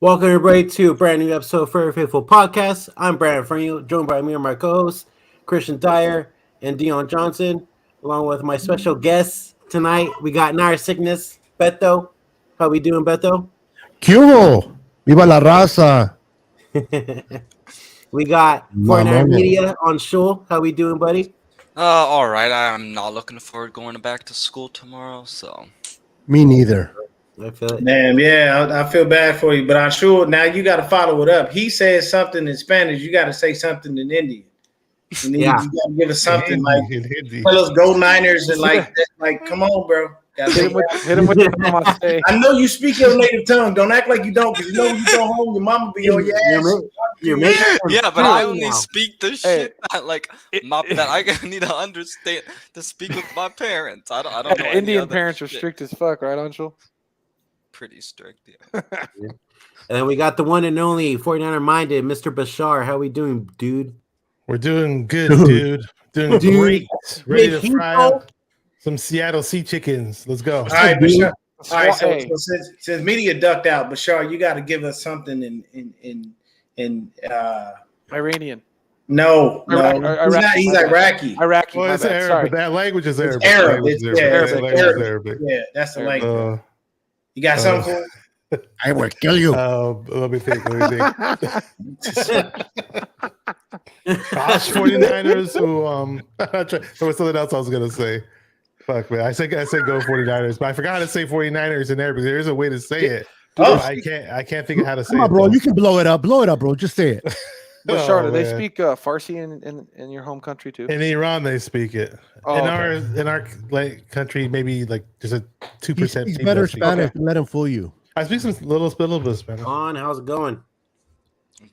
Welcome everybody to a brand new episode of Very Faithful Podcast. I'm Brandon Franio, joined by me and my co-hosts, Christian Dyer and Deon Johnson, along with my special guests tonight. We got Nair Sickness, Beto. How we doing, Beto? ¿Qué hubo? Viva la raza. We got 49 Mamón. Media on Anshul. How we doing, buddy? All right. I'm not looking forward going back to school tomorrow. So Me neither. I feel it. Man, yeah, I feel bad for you, but I'm sure now you got to follow it up. He says something in Spanish, you got to say something in Indian. You Yeah. got to give us something Hindi. tell us go Niners and like come on, bro. Hit him with the namaste. I know you speak your native tongue. Don't act like you don't, because you know when you go home, your mama be on your ass. You're making yeah, but I only speak the Hey, shit that that I need to understand to speak with my parents. I don't know. any Indian other parents are shit. strict as fuck, right, Anshul? Pretty strict. Yeah. And then we got the one and only 49er minded, Mr. Bashar. How we doing, dude? We're doing good, dude. Doing great. Ready to fry up some Seattle sea chickens. Let's go. All right, Bashar. All right, so, Hey. so since media ducked out, Bashar, you got to give us something in Iranian. no, he's Iraqi. Iraqi. Oh, my Well, it's bad, Arabic. sorry. That language is Arabic. Arab. Language It's is Arabic. Language is Arabic. Arabic. Yeah, that's the language. Uh, You got something for him? I will kill you. let me think. Gosh, 49ers who there was something else I was gonna say. Fuck man. I said go 49ers, but I forgot how to say 49ers in Arabic. There is a way to say it. Oh. But I can't think of how to say Come on, it. bro. though. You can blow it up. Blow it up, bro. Just say it. Bashar, do they man. Oh, speak Farsi in your home country too? In Iran, they speak it. Oh, In our country, maybe like there's a 2% He's people better that speak it. Spanish. Let him fool you. I speak some little bit of Spanish. On, how's it going?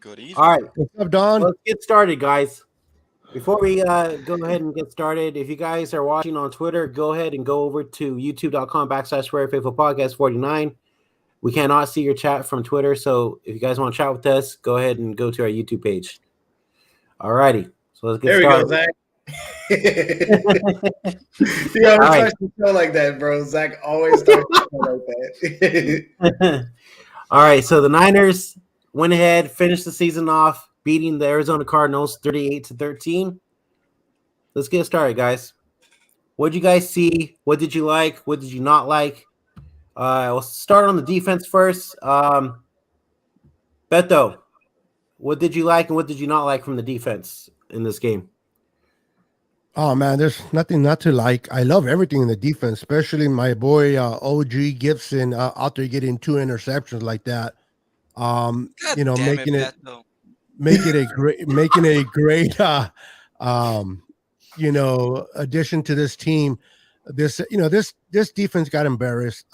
Good evening. All right. What's up, Don? Let's get started, guys. Before we go ahead and get started, if you guys are watching on Twitter, go ahead and go over to youtube.com/Very Faithful Podcast 49. We cannot see your chat from Twitter, so if you guys want to chat with us, go ahead and go to our YouTube page. All righty. So let's get There we started. go, Zach. He always All right. starts the show like that, bro. Zach always starts the show like that. All right, so the Niners went ahead, finished the season off, beating the Arizona Cardinals 38-13. Let's get started, guys. What did you guys see? What did you like? What did you not like? We'll start on the defense first. Beto, what did you like and what did you not like from the defense in this game? Oh man, there's nothing not to like. I love everything in the defense, especially my boy OG Gibson out there getting 2 interceptions like that. God Making it Beto. making a great addition to this team. This defense got embarrassed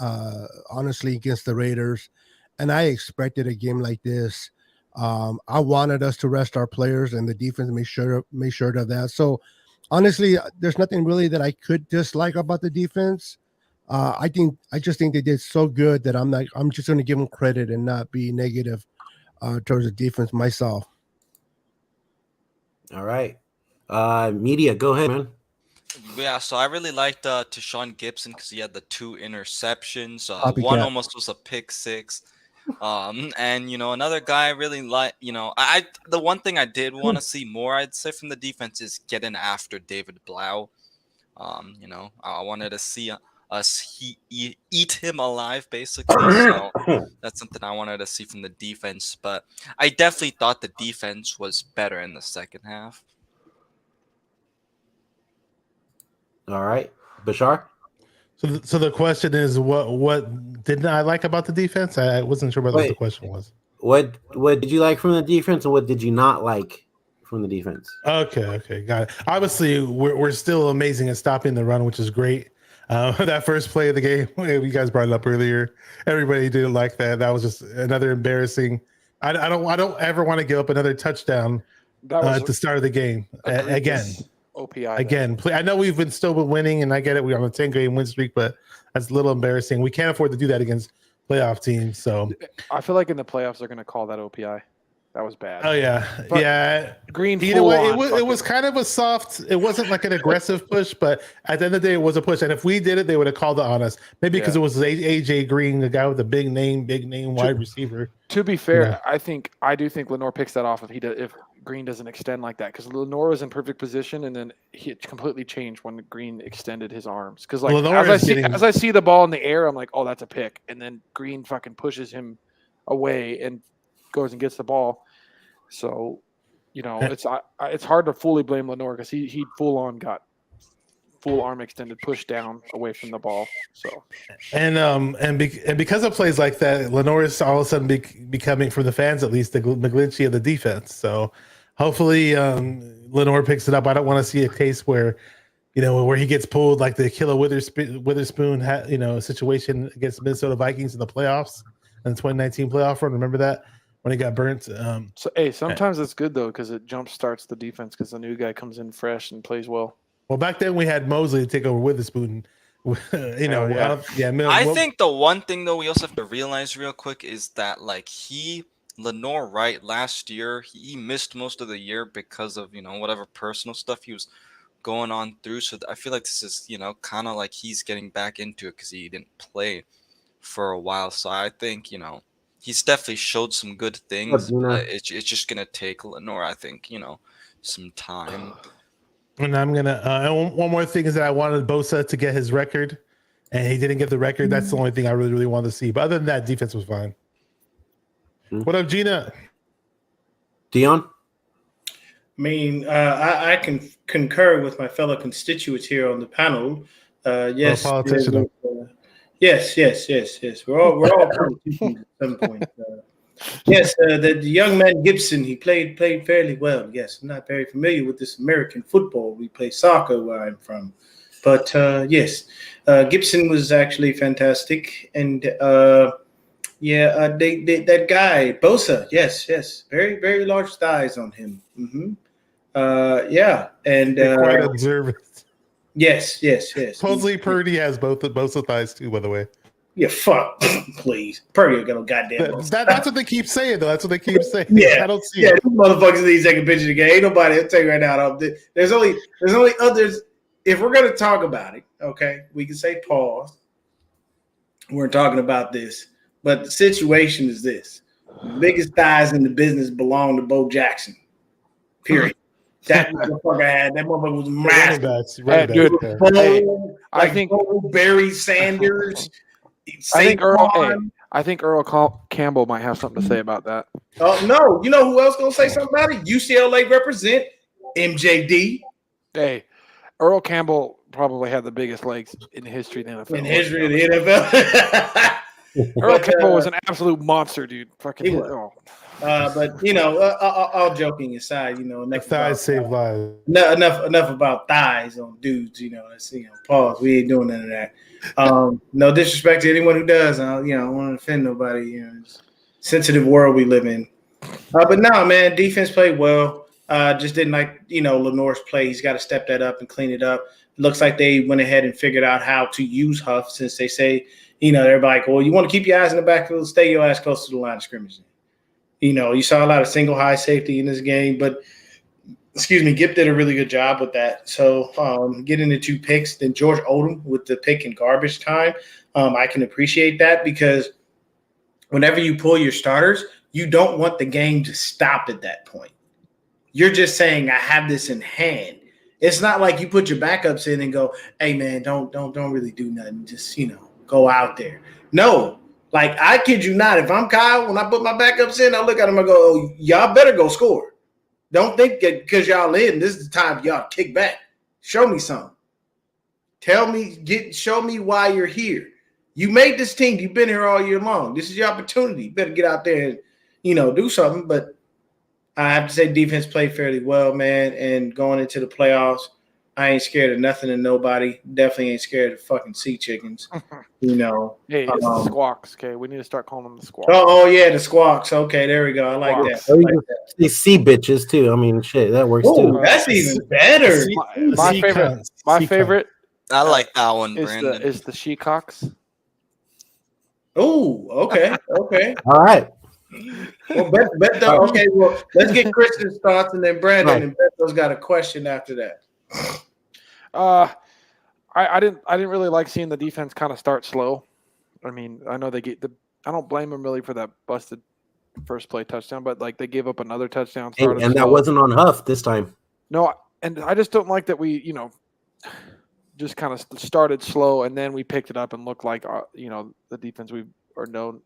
honestly against the Raiders, and I expected a game like this. I wanted us to rest our players, and the defense made sure of that. So honestly, there's nothing really that I could dislike about the defense. I just think they did so good that I'm just going to give them credit and not be negative towards the defense myself. All right. Media, go ahead, man. Yeah, so I really liked Tashawn Gibson because he had the 2 interceptions. Copycat. One almost was a pick 6. And another guy I really like. I the one thing I did want to see more, I'd say, from the defense is getting after David Blau. I wanted to see us eat him alive, basically. So that's something I wanted to see from the defense. But I definitely thought the defense was better in the second half. All right. Bashar? So the question is, what didn't I like about the defense? I wasn't sure what the question was. What did you like from the defense and what did you not like from the defense? Okay, got it. Obviously, we're still amazing at stopping the run, which is great. That first play of the game, you guys brought it up earlier. Everybody didn't like that. That was just another embarrassing. I don't ever want to give up another touchdown at the start of the game again. OPI. Again, I know we've been still winning, and I get it. We're on a 10-game win streak, but that's a little embarrassing. We can't afford to do that against playoff teams. So I feel like in the playoffs they're going to call that OPI. That was bad. Oh yeah, But yeah. Green. Either way, full it on was fucking- kind of a soft. It wasn't like an aggressive push, but at the end of the day, it was a push. And if we did it, they would have called it on us. Maybe because it was AJ Green, the guy with the big name wide receiver. To be fair, Yeah. I do think Lenore picks that off if Green doesn't extend like that, because Lenore was in perfect position and then he completely changed when Green extended his arms. Because like Lenore as I see the ball in the air, I'm like, oh, that's a pick, and then Green fucking pushes him away and goes and gets the ball. So, it's hard to fully blame Lenore because he full on got full arm extended, push down away from the ball. So And because of plays like that, Lenore is all of a sudden becoming, for the fans at least, the McGlinchey of the defense. So hopefully Lenore picks it up. I don't want to see a case where where he gets pulled like the Killer Witherspoon situation against the Minnesota Vikings in the playoffs in the 2019 playoff run. Remember that when he got burnt? Sometimes it's good though because it jump starts the defense because the new guy comes in fresh and plays well. Well, back then we had Mosley to take over Witherspoon. I think the one thing though we also have to realize real quick is that like Lenore Wright last year he missed most of the year because of whatever personal stuff he was going on through. So I feel like this is kind of like he's getting back into it because he didn't play for a while. So I think he's definitely showed some good things, but it's just gonna take Lenore, I think, some time. And I'm gonna one more thing is that I wanted Bosa to get his record, and he didn't get the record. That's the only thing I really, really wanted to see. But other than that, defense was fine. What up, Gina? Deon? I mean, I can concur with my fellow constituents here on the panel. Yes, politician. Yes. We're all politicians at some point. Yes, the young man Gibson, he played fairly well. Yes, I'm not very familiar with this American football. We play soccer where I'm from, but yes, Gibson was actually fantastic, and that guy Bosa, yes, very very large thighs on him. And quite observant. Yes. Supposedly Purdy has both thighs too, by the way. Yeah, fuck, please. Purdy got no goddamn. That's what they keep saying, though. That's what they keep saying. Yeah, I don't see it. it. These motherfuckers need to take a picture again. Ain't nobody. I'll tell you right now. There's only others. If we're gonna talk about it, okay, we can say pause. We're talking about this, but the situation is this: the biggest thighs in the business belong to Bo Jackson. Period. That motherfucker had. That motherfucker was massive. Dude, I think Barry Sanders. I think Earl Campbell might have something to say about that. Oh no! You know who else gonna say something about it? UCLA represent MJD. Hey, Earl Campbell probably had the biggest legs in history of the NFL. In history of the NFL. Earl Campbell was an absolute monster, dude. Fucking. But all joking aside, thighs save lives. Enough about thighs on dudes. That's pause. We ain't doing none of that. No disrespect to anyone who does. I don't want to offend nobody. It's a sensitive world we live in. But no, man, defense played well. Just didn't like Lenore's play. He's got to step that up and clean it up. It looks like they went ahead and figured out how to use Huff, since they say they're like, well, you want to keep your eyes in the backfield, stay your ass close to the line of scrimmage. You saw a lot of single high safety in this game, but Gip did a really good job with that. So getting the 2 picks, then George Odom with the pick in garbage time, I can appreciate that, because whenever you pull your starters, you don't want the game to stop at that point. You're just saying, I have this in hand. It's not like you put your backups in and go, hey man, don't really do nothing. Just, go out there. No. Like, I kid you not, if I'm Kyle, when I put my backups in, I look at them and go, oh, y'all better go score. Don't think that because y'all in, this is the time for y'all to kick back. Show me something. Show me why you're here. You made this team. You've been here all year long. This is your opportunity. You better get out there and, do something. But I have to say defense played fairly well, man. And going into the playoffs, I ain't scared of nothing and nobody. Definitely ain't scared of fucking sea chickens. Hey, it's the squawks. Okay, we need to start calling them the squawks. Oh yeah, the squawks. Okay, there we go. I like that. They sea bitches too. I mean, shit, that works too. That's even better. My favorite. I like that one, Brandon. Is the sheacocks. Oh, okay. All right. Well, Beto, okay, well, let's get Christian's thoughts and then Brandon, and Beto's got a question after that. I didn't really like seeing the defense kind of start slow. I mean, I know I don't blame them really for that busted first play touchdown, but like they gave up another touchdown. And that wasn't on Huff this time. No, and I just don't like that we, just kind of started slow and then we picked it up and looked like, the defense we are known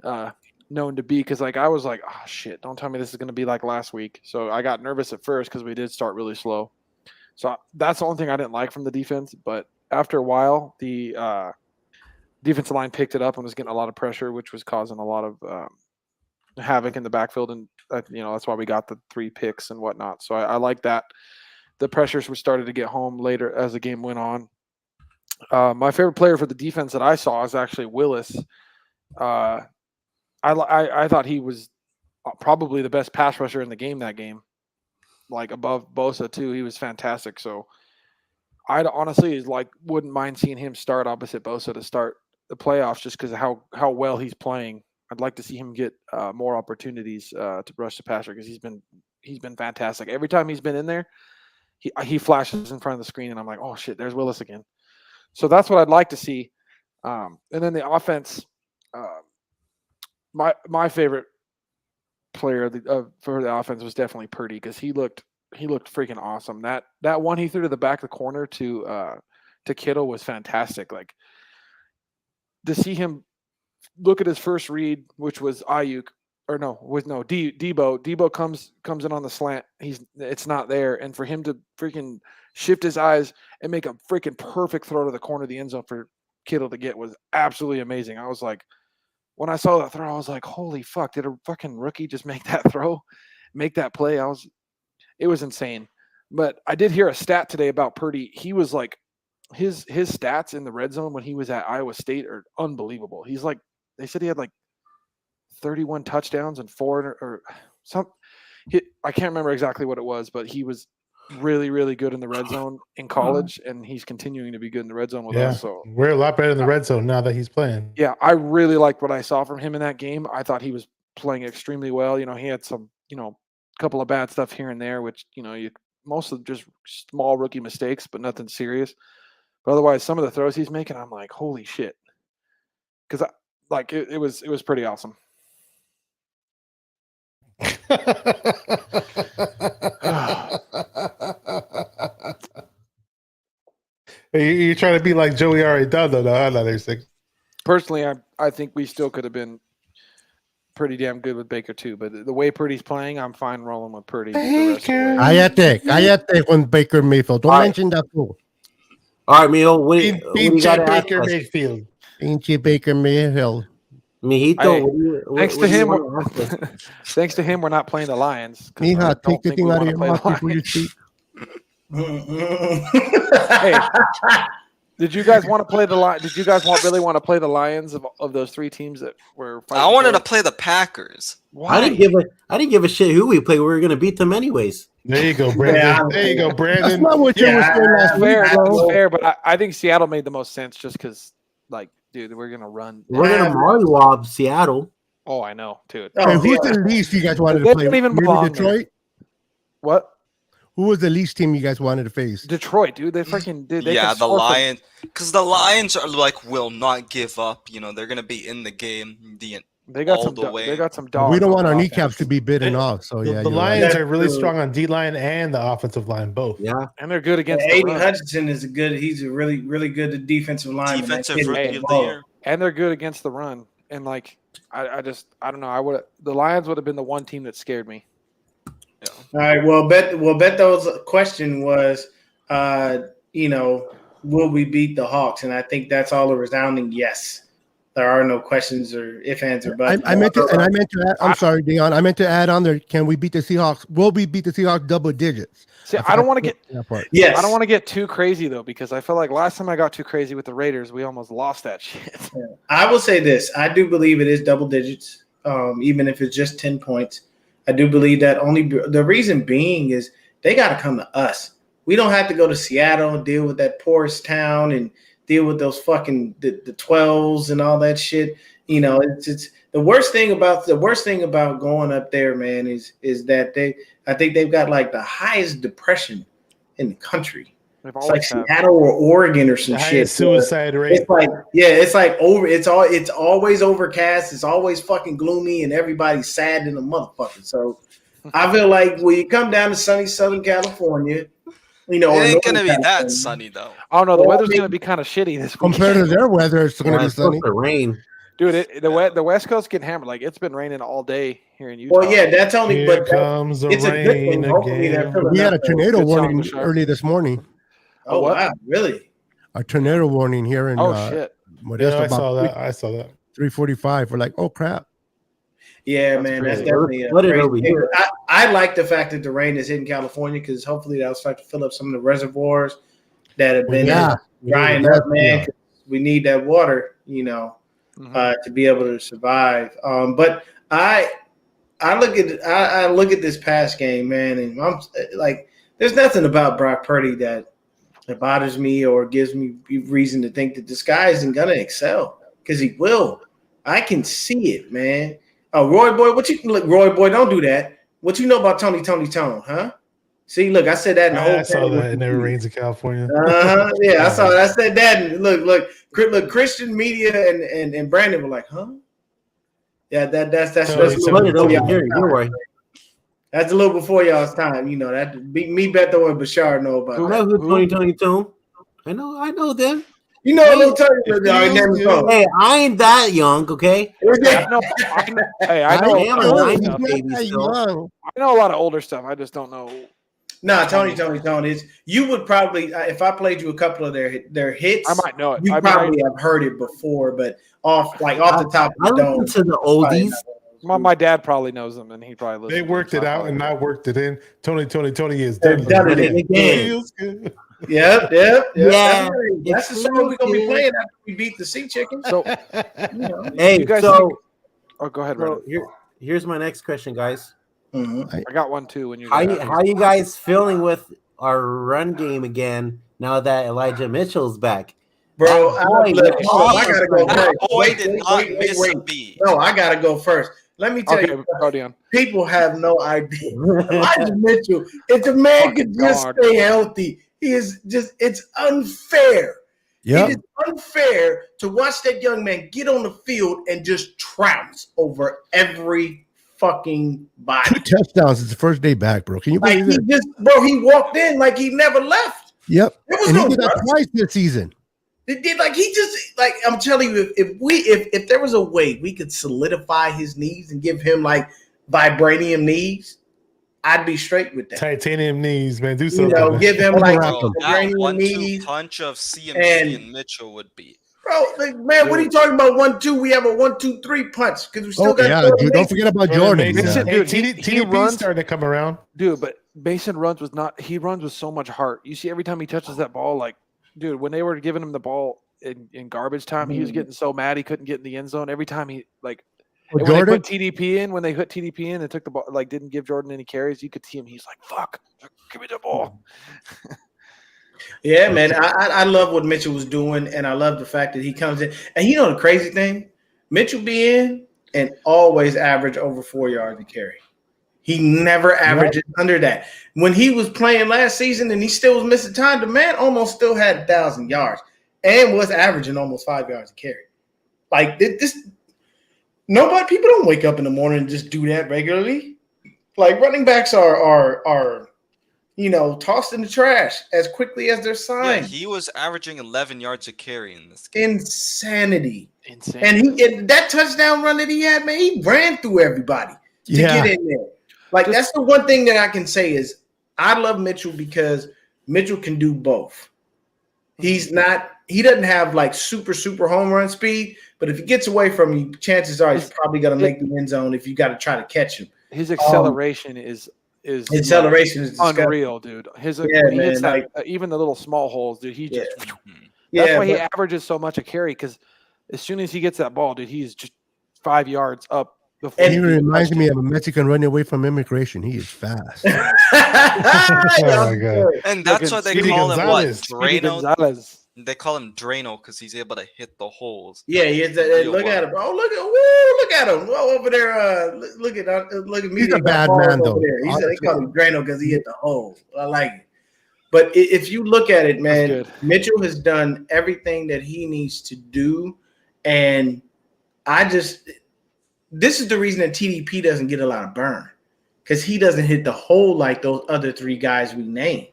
to be. Because like I was like, oh shit, don't tell me this is going to be like last week. So I got nervous at first because we did start really slow. So that's the only thing I didn't like from the defense. But after a while, the defensive line picked it up and was getting a lot of pressure, which was causing a lot of havoc in the backfield. And, that's why we got the 3 picks and whatnot. So I like that. The pressures were started to get home later as the game went on. My favorite player for the defense that I saw is actually Willis. I thought he was probably the best pass rusher in the game that game. Like above Bosa too. He was fantastic. So I honestly wouldn't mind seeing him start opposite Bosa to start the playoffs just because of how well he's playing. I'd like to see him get more opportunities to rush the passer because he's been fantastic. Every time he's been in there, he flashes in front of the screen and I'm like, oh shit, there's Willis again. So that's what I'd like to see. And then the offense, my favorite player for the offense was definitely Purdy because he looked freaking awesome. That one he threw to the back of the corner to Kittle was fantastic. Like to see him look at his first read, which was Ayuk, or Debo. Debo comes in on the slant. It's not there, and for him to freaking shift his eyes and make a freaking perfect throw to the corner of the end zone for Kittle to get was absolutely amazing. I was like, when I saw that throw, I was like, holy fuck, did a fucking rookie just make that throw, make that play? It was insane. But I did hear a stat today about Purdy. He was like, his stats in the red zone when he was at Iowa State are unbelievable. He's like, they said he had like 31 touchdowns and 4 or some. I can't remember exactly what it was, but he was really, really good in the red zone in college, and he's continuing to be good in the red zone with us. So we're a lot better in the red zone now that he's playing. Yeah, I really liked what I saw from him in that game. I thought he was playing extremely well. He had some, couple of bad stuff here and there, which most of just small rookie mistakes, but nothing serious. But otherwise, some of the throws he's making, I'm like, holy shit, because it was pretty awesome. You're trying to be like Joey Arredondo, though. Personally, I think we still could have been pretty damn good with Baker too. But the way Purdy's playing, I'm fine rolling with Purdy. Cállate con Baker Mayfield. Don't mention that fool. All right, Mijo. What do you got to ask Baker us? Mayfield. Pinche Baker Mayfield. Mijito, thanks to him, we're not playing the Lions. Mija, take the thing out of your mouth before you speak. Hey, did you guys want to play the Lions? Did you guys really want to play the Lions of those 3 teams that were fighting? I wanted to play the Packers. Why? I didn't give a shit who we play. We were going to beat them anyways. There you go, Brandon. Yeah. There you go, Brandon. That's not what you were saying last week. That's fair, but I think Seattle made the most sense just because, dude, we're gonna run. We're going to mollywop Seattle. Oh, I know, dude. Hey, who's the least you guys wanted to play? Don't even Maybe belong Detroit? What? Who was the least team you guys wanted to face? Detroit, dude. They freaking did. The Lions, because the Lions are will not give up. They're gonna be in the game They got all some. the way. They got some dogs. We don't want our offense. kneecaps to be bitten off. So The Lions are really strong on D line and the offensive line, both. Yeah, and they're good against the Aiden run. Hutchinson is he's a really, really good defensive lineman. Defensive rookie of the year. And they're good against the run. And I don't know. The Lions would have been the one team that scared me. Yeah. All right. Well, Beto's question was, will we beat the Hawks? And I think that's all a resounding yes. There are no questions or ifs, ands, or buts. I meant to add. I'm sorry, Deon. I meant to add on there. Can we beat the Seahawks? Will we beat the Seahawks double digits? See, I don't want to get. Yes. I don't want to get too crazy though, because I feel like last time I got too crazy with the Raiders, we almost lost that shit. Yeah. I will say this: I do believe it is double digits, even if it's just 10 points. I do believe that. Only the reason being is they got to come to us. We don't have to go to Seattle and deal with that poorest town and deal with those fucking the 12s and all that shit. It's The worst thing about going up there, man, is that I think they've got like the highest depression in the country. It's like Seattle or Oregon or some shit. Suicide rate. It's always overcast. It's always fucking gloomy, and everybody's sad in a motherfucker. So I feel like when you come down to sunny Southern California, it ain't gonna be that sunny though. Oh no, the weather's gonna be kind of shitty this week. Compared to their weather, it's gonna be sunny. To rain. Dude, the West Coast getting hammered. Like it's been raining all day here in Utah. Well, yeah, that's only. Here comes the it's a good thing. again. We had a tornado warning early this morning. Oh wow, really? A tornado warning here in. Shit! I saw that. 3:45. We're like, oh crap. Yeah, man, that's definitely crazy thing. I like the fact that the rain is hitting California because hopefully that'll start to fill up some of the reservoirs that have been drying up, man. We need that water, to be able to survive. But I look at this past game, man, and I'm like, there's nothing about Brock Purdy that bothers me or gives me reason to think that this guy isn't gonna excel because he will. I can see it, man. Oh, Roy Boy, Roy Boy, don't do that. What you know about Tony Tone, huh? See, look, I said that in the whole. I saw that. It never rains in California. Yeah, I saw that. I said that. And look, Christian media and Brandon were like, huh? Yeah, that's a little That's a little before y'all's time. That me, Beto, and Bashar know about. I know who Tony Tone. I know them. You know a little Tony. Hey, I ain't that young, okay? I know a lot of older stuff. I just don't know. Nah, Tony. You would probably, if I played you a couple of their hits, I might know it. You probably have heard it before, but off the top of the dome. To the oldies. My dad probably knows them, and he probably listens. They worked it out, and I worked it in. Tony is done it again. Feels good. Yep. Yeah, that's the song we're gonna be playing after we beat the Sea Chickens. So, hey, you guys so go ahead. So here's my next question, guys. Mm-hmm. I got one too. When you how you guys feeling with our run game again now that Elijah Mitchell's back? Bro, I gotta go first. No, I gotta go first. Let me tell you, people have no idea. Elijah Mitchell, if the man could just stay healthy, it's unfair. It is unfair to watch that young man get on the field and just trounce over every fucking body. 2 touchdowns. It's the first day back, bro. Can you believe it? He walked in like he never left. Yep. And he did that twice this season. It did I'm telling you, if there was a way we could solidify his knees and give him like vibranium knees, I'd be straight with that. Titanium knees, man. Do something. Give him like that 1-2 punch of CMC and Mitchell would be. Bro, what are you talking about? 1-2. We have a 1-2-3 punch because we still got. Dude, don't forget about Jordan. Dude, he runs starting to come around. Dude, but Mason runs with so much heart. You see, every time he touches that ball, like, dude, when they were giving him the ball in garbage time, he was getting so mad he couldn't get in the end zone. Every time he when they put TDP in, and took the ball, like didn't give Jordan any carries, you could see him. He's like, "Fuck, give me the ball." Yeah, man, I love what Mitchell was doing, and I love the fact that he comes in. And the crazy thing, Mitchell be in and always average over 4 yards a carry. He never averages under that. When he was playing last season and he still was missing time, the man almost still had 1,000 yards and was averaging almost 5 yards a carry. Like this. People don't wake up in the morning and just do that regularly. Like running backs are tossed in the trash as quickly as they're signed. Yeah, he was averaging 11 yards a carry in this game. Insanity. And that touchdown run that he had, man, he ran through everybody to get in there. Like that's the one thing that I can say is I love Mitchell because Mitchell can do both. He doesn't have like super home run speed, but if he gets away from you, chances are he's probably going to make the end zone if you got to try to catch him. His acceleration is disgusting. unreal, dude. When he hits that, even the little small holes, dude. That's why he averages so much a carry because as soon as he gets that ball, dude, he's just 5 yards up. He reminds me of a Mexican running away from immigration. He is fast. Oh my God! And that's what they call him. What? Drano? They call him Drano because he's able to hit the holes. Yeah, he is. Look at him. Oh, look at him. Oh, over there. Look at me. He's a bad man, though. Over there. He said they call him Drano because he hit the hole. I like it. But if you look at it, man, Mitchell has done everything that he needs to do, and this is the reason that TDP doesn't get a lot of burn, because he doesn't hit the hole like those other three guys we named.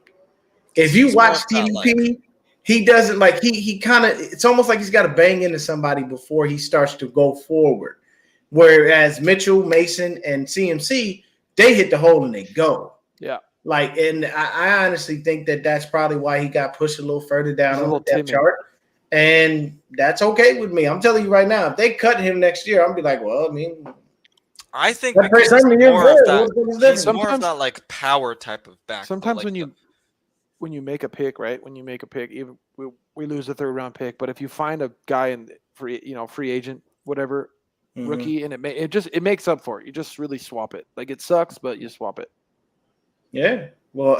If you watch TDP, he doesn't like he kind of, it's almost like he's got to bang into somebody before he starts to go forward. Whereas Mitchell, Mason, and CMC, they hit the hole and they go. Yeah. Like, and I honestly think that that's probably why he got pushed a little further down on the depth chart. And that's okay with me. I'm telling you right now, if they cut him next year, I'm be like, well, I mean, I think because he's more of that like power type of back. Sometimes like when you make a pick, right? When you make a pick, even we lose a 3rd round pick, but if you find a guy in free agent, whatever, rookie, and it makes up for it. You just really swap it. Like, it sucks, but you swap it. Yeah. Well,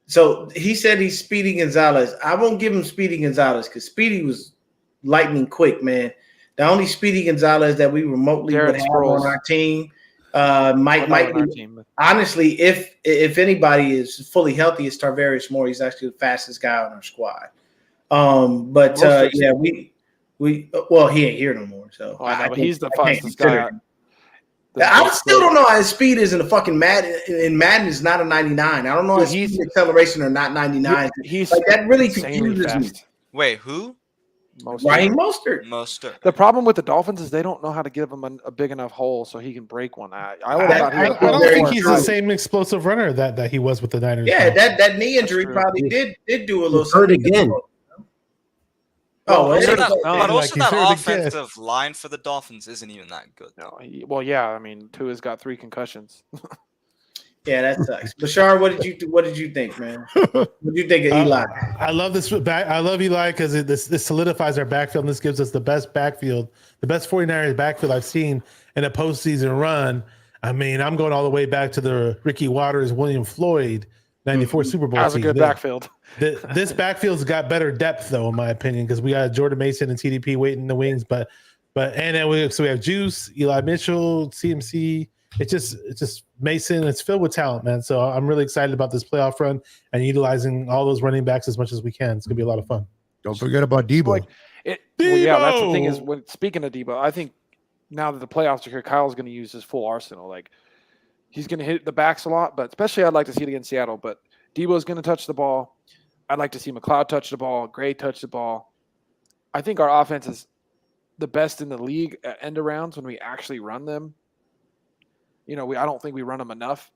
so he said he's Speedy Gonzalez. I won't give him Speedy Gonzalez because Speedy was lightning quick, man. The only Speedy Gonzalez that we remotely would have on our team might be, honestly, if anybody is fully healthy, it's Tarvarius Moore. He's actually the fastest guy on our squad. Yeah, he ain't here no more. So but he's the fastest guy. I still don't know how his speed is in the fucking Madden. In Madden, is not a 99. I don't know if his acceleration are not 99. He's like, that really confuses me. Wait, who? Raheem Mostert. The problem with the Dolphins is they don't know how to give him a big enough hole so he can break one. I don't think he's the same explosive runner that he was with the Niners. Yeah, that knee injury probably did do a little something again. But also that offensive line for the Dolphins isn't even that good. No, I mean, Tua's got 3 concussions. Yeah, that sucks. Bashar, what did you think, man? What did you think of Eli? I love this. I love Eli because this solidifies our backfield. And this gives us the best backfield, the best 49ers backfield I've seen in a postseason run. I mean, I'm going all the way back to the Ricky Waters, William Floyd, 94 Super Bowl season. That was a good backfield. This backfield's got better depth, though, in my opinion, because we got Jordan Mason and TDP waiting in the wings. But then we have Juice, Eli Mitchell, CMC. It's just Mason. It's filled with talent, man. So I'm really excited about this playoff run and utilizing all those running backs as much as we can. It's gonna be a lot of fun. Don't forget about Debo. That's the thing is, speaking of Debo, I think now that the playoffs are here, Kyle's going to use his full arsenal. Like, he's going to hit the backs a lot, but especially I'd like to see it against Seattle. But Debo's going to touch the ball. I'd like to see McLeod touch the ball, Gray touch the ball. I think our offense is the best in the league at end arounds when we actually run them. I don't think we run them enough,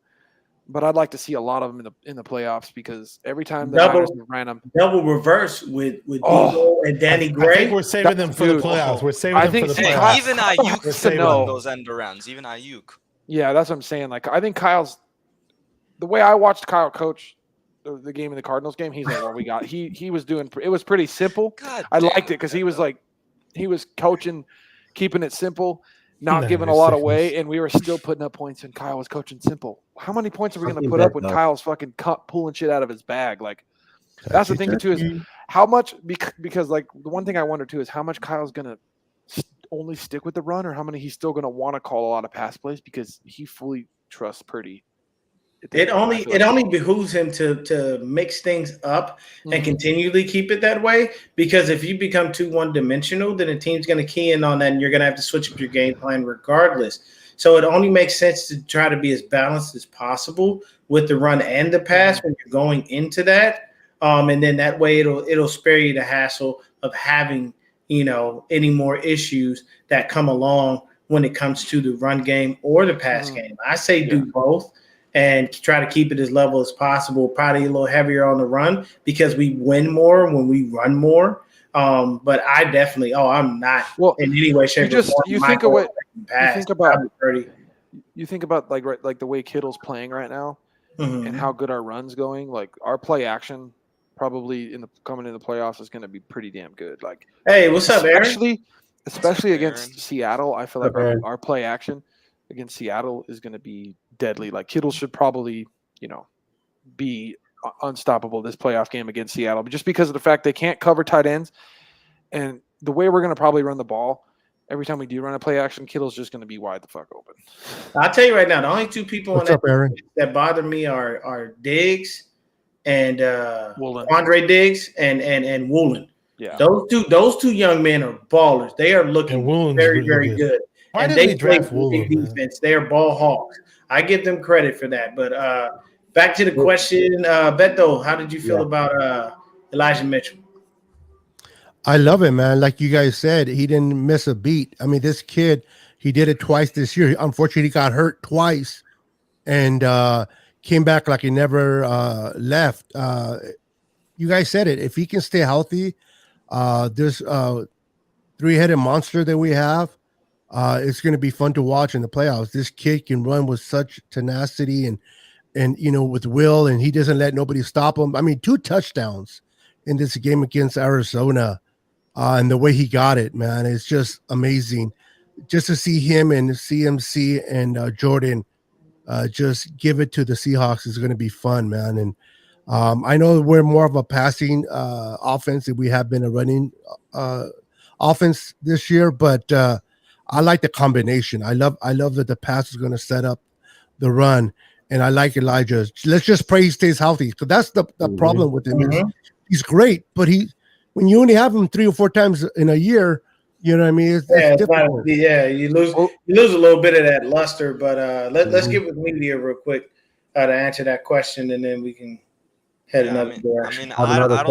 but I'd like to see a lot of them in the playoffs because every time the Niners ran them, double reverse with Debo and Danny Gray. I think we're saving them for the playoffs. We're saving them for the playoffs. Even Ayuk can run those end arounds. Even Ayuk. Yeah, that's what I'm saying. Like, I think the way I watched Kyle coach the game in the Cardinals game, he's like, "What we got?" He was doing. It was pretty simple. I liked it because he was coaching, keeping it simple. Not giving a lot away, and we were still putting up points, and Kyle was coaching simple. How many points are we going to put up when Kyle's fucking pulling shit out of his bag? Like, that's the thing, too, is how much – because, like, the one thing I wonder, too, is how much Kyle's going to only stick with the run or how many he's still going to want to call a lot of pass plays because he fully trusts Purdy. It only behooves him to mix things up and continually keep it that way, because if you become too one-dimensional, then the team's going to key in on that and you're going to have to switch up your game plan regardless. So it only makes sense to try to be as balanced as possible with the run and the pass when you're going into that. And then that way it'll spare you the hassle of having, any more issues that come along when it comes to the run game or the pass game. I say do both. And try to keep it as level as possible, probably a little heavier on the run because we win more when we run more. But I definitely, I'm not in any way, shape, or form. You think about like the way Kittle's playing right now and how good our run's going. Like, our play action probably coming in the playoffs is going to be pretty damn good. Like, hey, what's up, Aaron? Especially against Seattle, I feel like our play action against Seattle is going to be deadly. Like, Kittle should probably, be unstoppable this playoff game against Seattle, just because of the fact they can't cover tight ends, and the way we're going to probably run the ball. Every time we do run a play action, Kittle's just going to be wide the fuck open. I'll tell you right now, the only two people What's up, Aaron? that bother me are Diggs and Woolen. Andre Diggs and Woolen. Yeah, those two young men are ballers. They are looking very, very good. Why and didn't they we play draft big Woolen? defense. They are ball hawks. I give them credit for that. But back to the question, Beto, how did you feel about Elijah Mitchell? I love it, man. Like you guys said, he didn't miss a beat. I mean, this kid, he did it twice this year. Unfortunately, he got hurt twice and came back like he never left. You guys said it. If he can stay healthy, this three-headed monster that we have, it's going to be fun to watch in the playoffs. This kid can run with such tenacity and with will, and he doesn't let nobody stop him. I mean, 2 touchdowns in this game against Arizona. And the way he got it, man, it's just amazing. Just to see him and CMC and Jordan just give it to the Seahawks is going to be fun, man. And I know we're more of a passing offense than we have been a running offense this year, but I like the combination. I love that the pass is going to set up the run, and I like Elijah. Let's just pray he stays healthy, because that's the problem with him. Mm-hmm. He's great, but when you only have him 3 or 4 times in a year, you know what I mean? It's difficult. You lose a little bit of that luster. But let's get with media real quick to answer that question, and then we can head another direction. I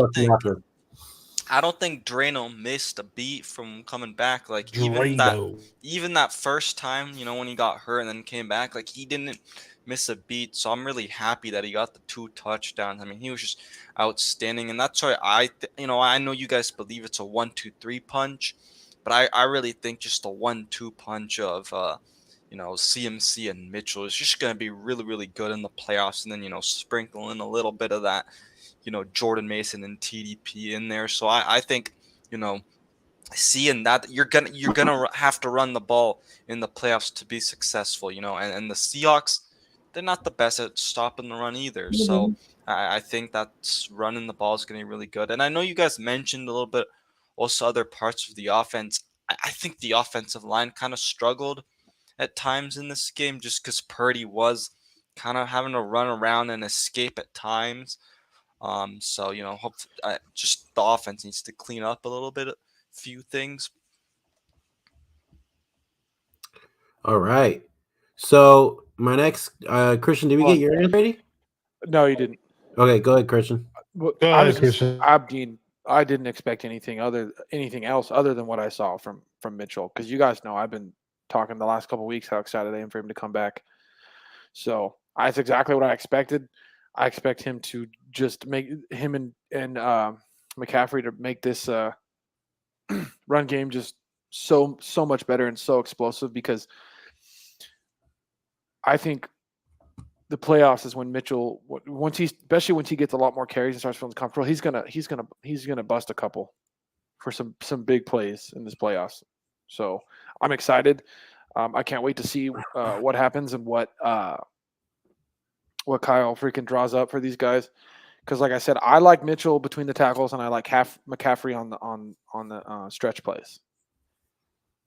don't think Drano missed a beat from coming back. Like even that first time, when he got hurt and then came back, like he didn't miss a beat. So I'm really happy that he got the 2 touchdowns. I mean, he was just outstanding, and that's why I know you guys believe it's a 1-2-3 punch, but I really think just the 1-2 punch of CMC and Mitchell is just gonna be really, really good in the playoffs, and then sprinkle in a little bit of that Jordan Mason and TDP in there. So I think seeing that you're gonna have to run the ball in the playoffs to be successful, and the Seahawks, they're not the best at stopping the run either. Mm-hmm. So I think that's running the ball is going to be really good. And I know you guys mentioned a little bit also other parts of the offense. I think the offensive line kind of struggled at times in this game, just because Purdy was kind of having to run around and escape at times. So hopefully, just the offense needs to clean up a little bit, a few things. All right. So my next Christian, did we get your answer ready? No, you didn't. Okay, go ahead, Christian. Christian. I didn't expect anything else other than what I saw from Mitchell, because you guys know I've been talking the last couple of weeks how excited I am for him to come back. So that's exactly what I expected. I expect him to just make him and McCaffrey to make this run game just so much better and so explosive, because I think the playoffs is when Mitchell, especially once he gets a lot more carries and starts feeling comfortable, he's gonna bust a couple for some big plays in this playoffs. So I'm excited. I can't wait to see what happens and what Kyle freaking draws up for these guys. Because like I said, I like Mitchell between the tackles, and I like McCaffrey on the stretch plays.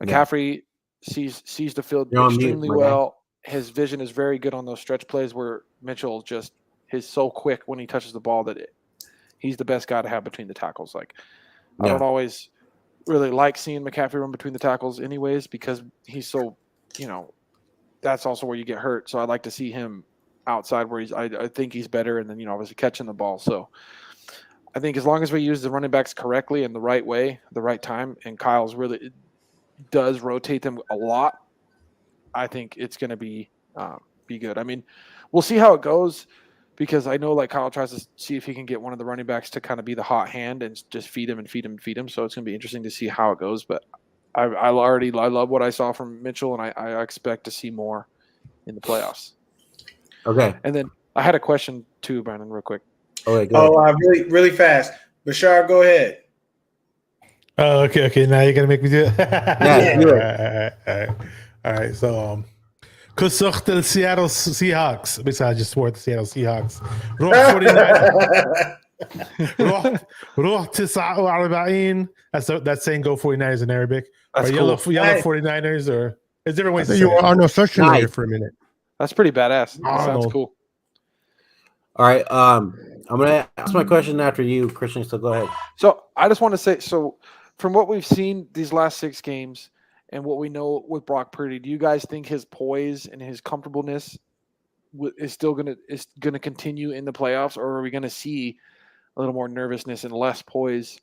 McCaffrey sees the field extremely well. His vision is very good on those stretch plays, where Mitchell he's so quick when he touches the ball that he's the best guy to have between the tackles. I don't always really like seeing McCaffrey run between the tackles anyways, because he's so, that's also where you get hurt. So I like to see him outside where I think he's better, and then, obviously catching the ball. So I think as long as we use the running backs correctly and the right way, the right time, and Kyle's really does rotate them a lot, I think it's going to be good. I mean, we'll see how it goes, because I know Kyle tries to see if he can get one of the running backs to kind of be the hot hand and just feed him. So it's going to be interesting to see how it goes. But I love what I saw from Mitchell, and I expect to see more in the playoffs. Okay. And then I had a question too, Brandon, real quick. Okay, really, really fast. Bashar, go ahead. Oh, okay. Now you're gonna make me do it. Yeah, do it. All right. So, كسخت السياتل Seahawks. Besides, I just swore at the Seattle Seahawks. روح 49. روح 49. That's saying go 49ers in Arabic. That's or cool. yellow 49ers, or there's different ways to say You were it. Arnold Schwarzenegger Nice. for a minute. That's pretty badass. That sounds Arnold. cool. All right. I'm gonna ask my question after you, Christian. So go ahead. So I just want to say, so from what we've seen these last 6 games and what we know with Brock Purdy, do you guys think his poise and his comfortableness is still gonna continue in the playoffs, or are we gonna see a little more nervousness and less poise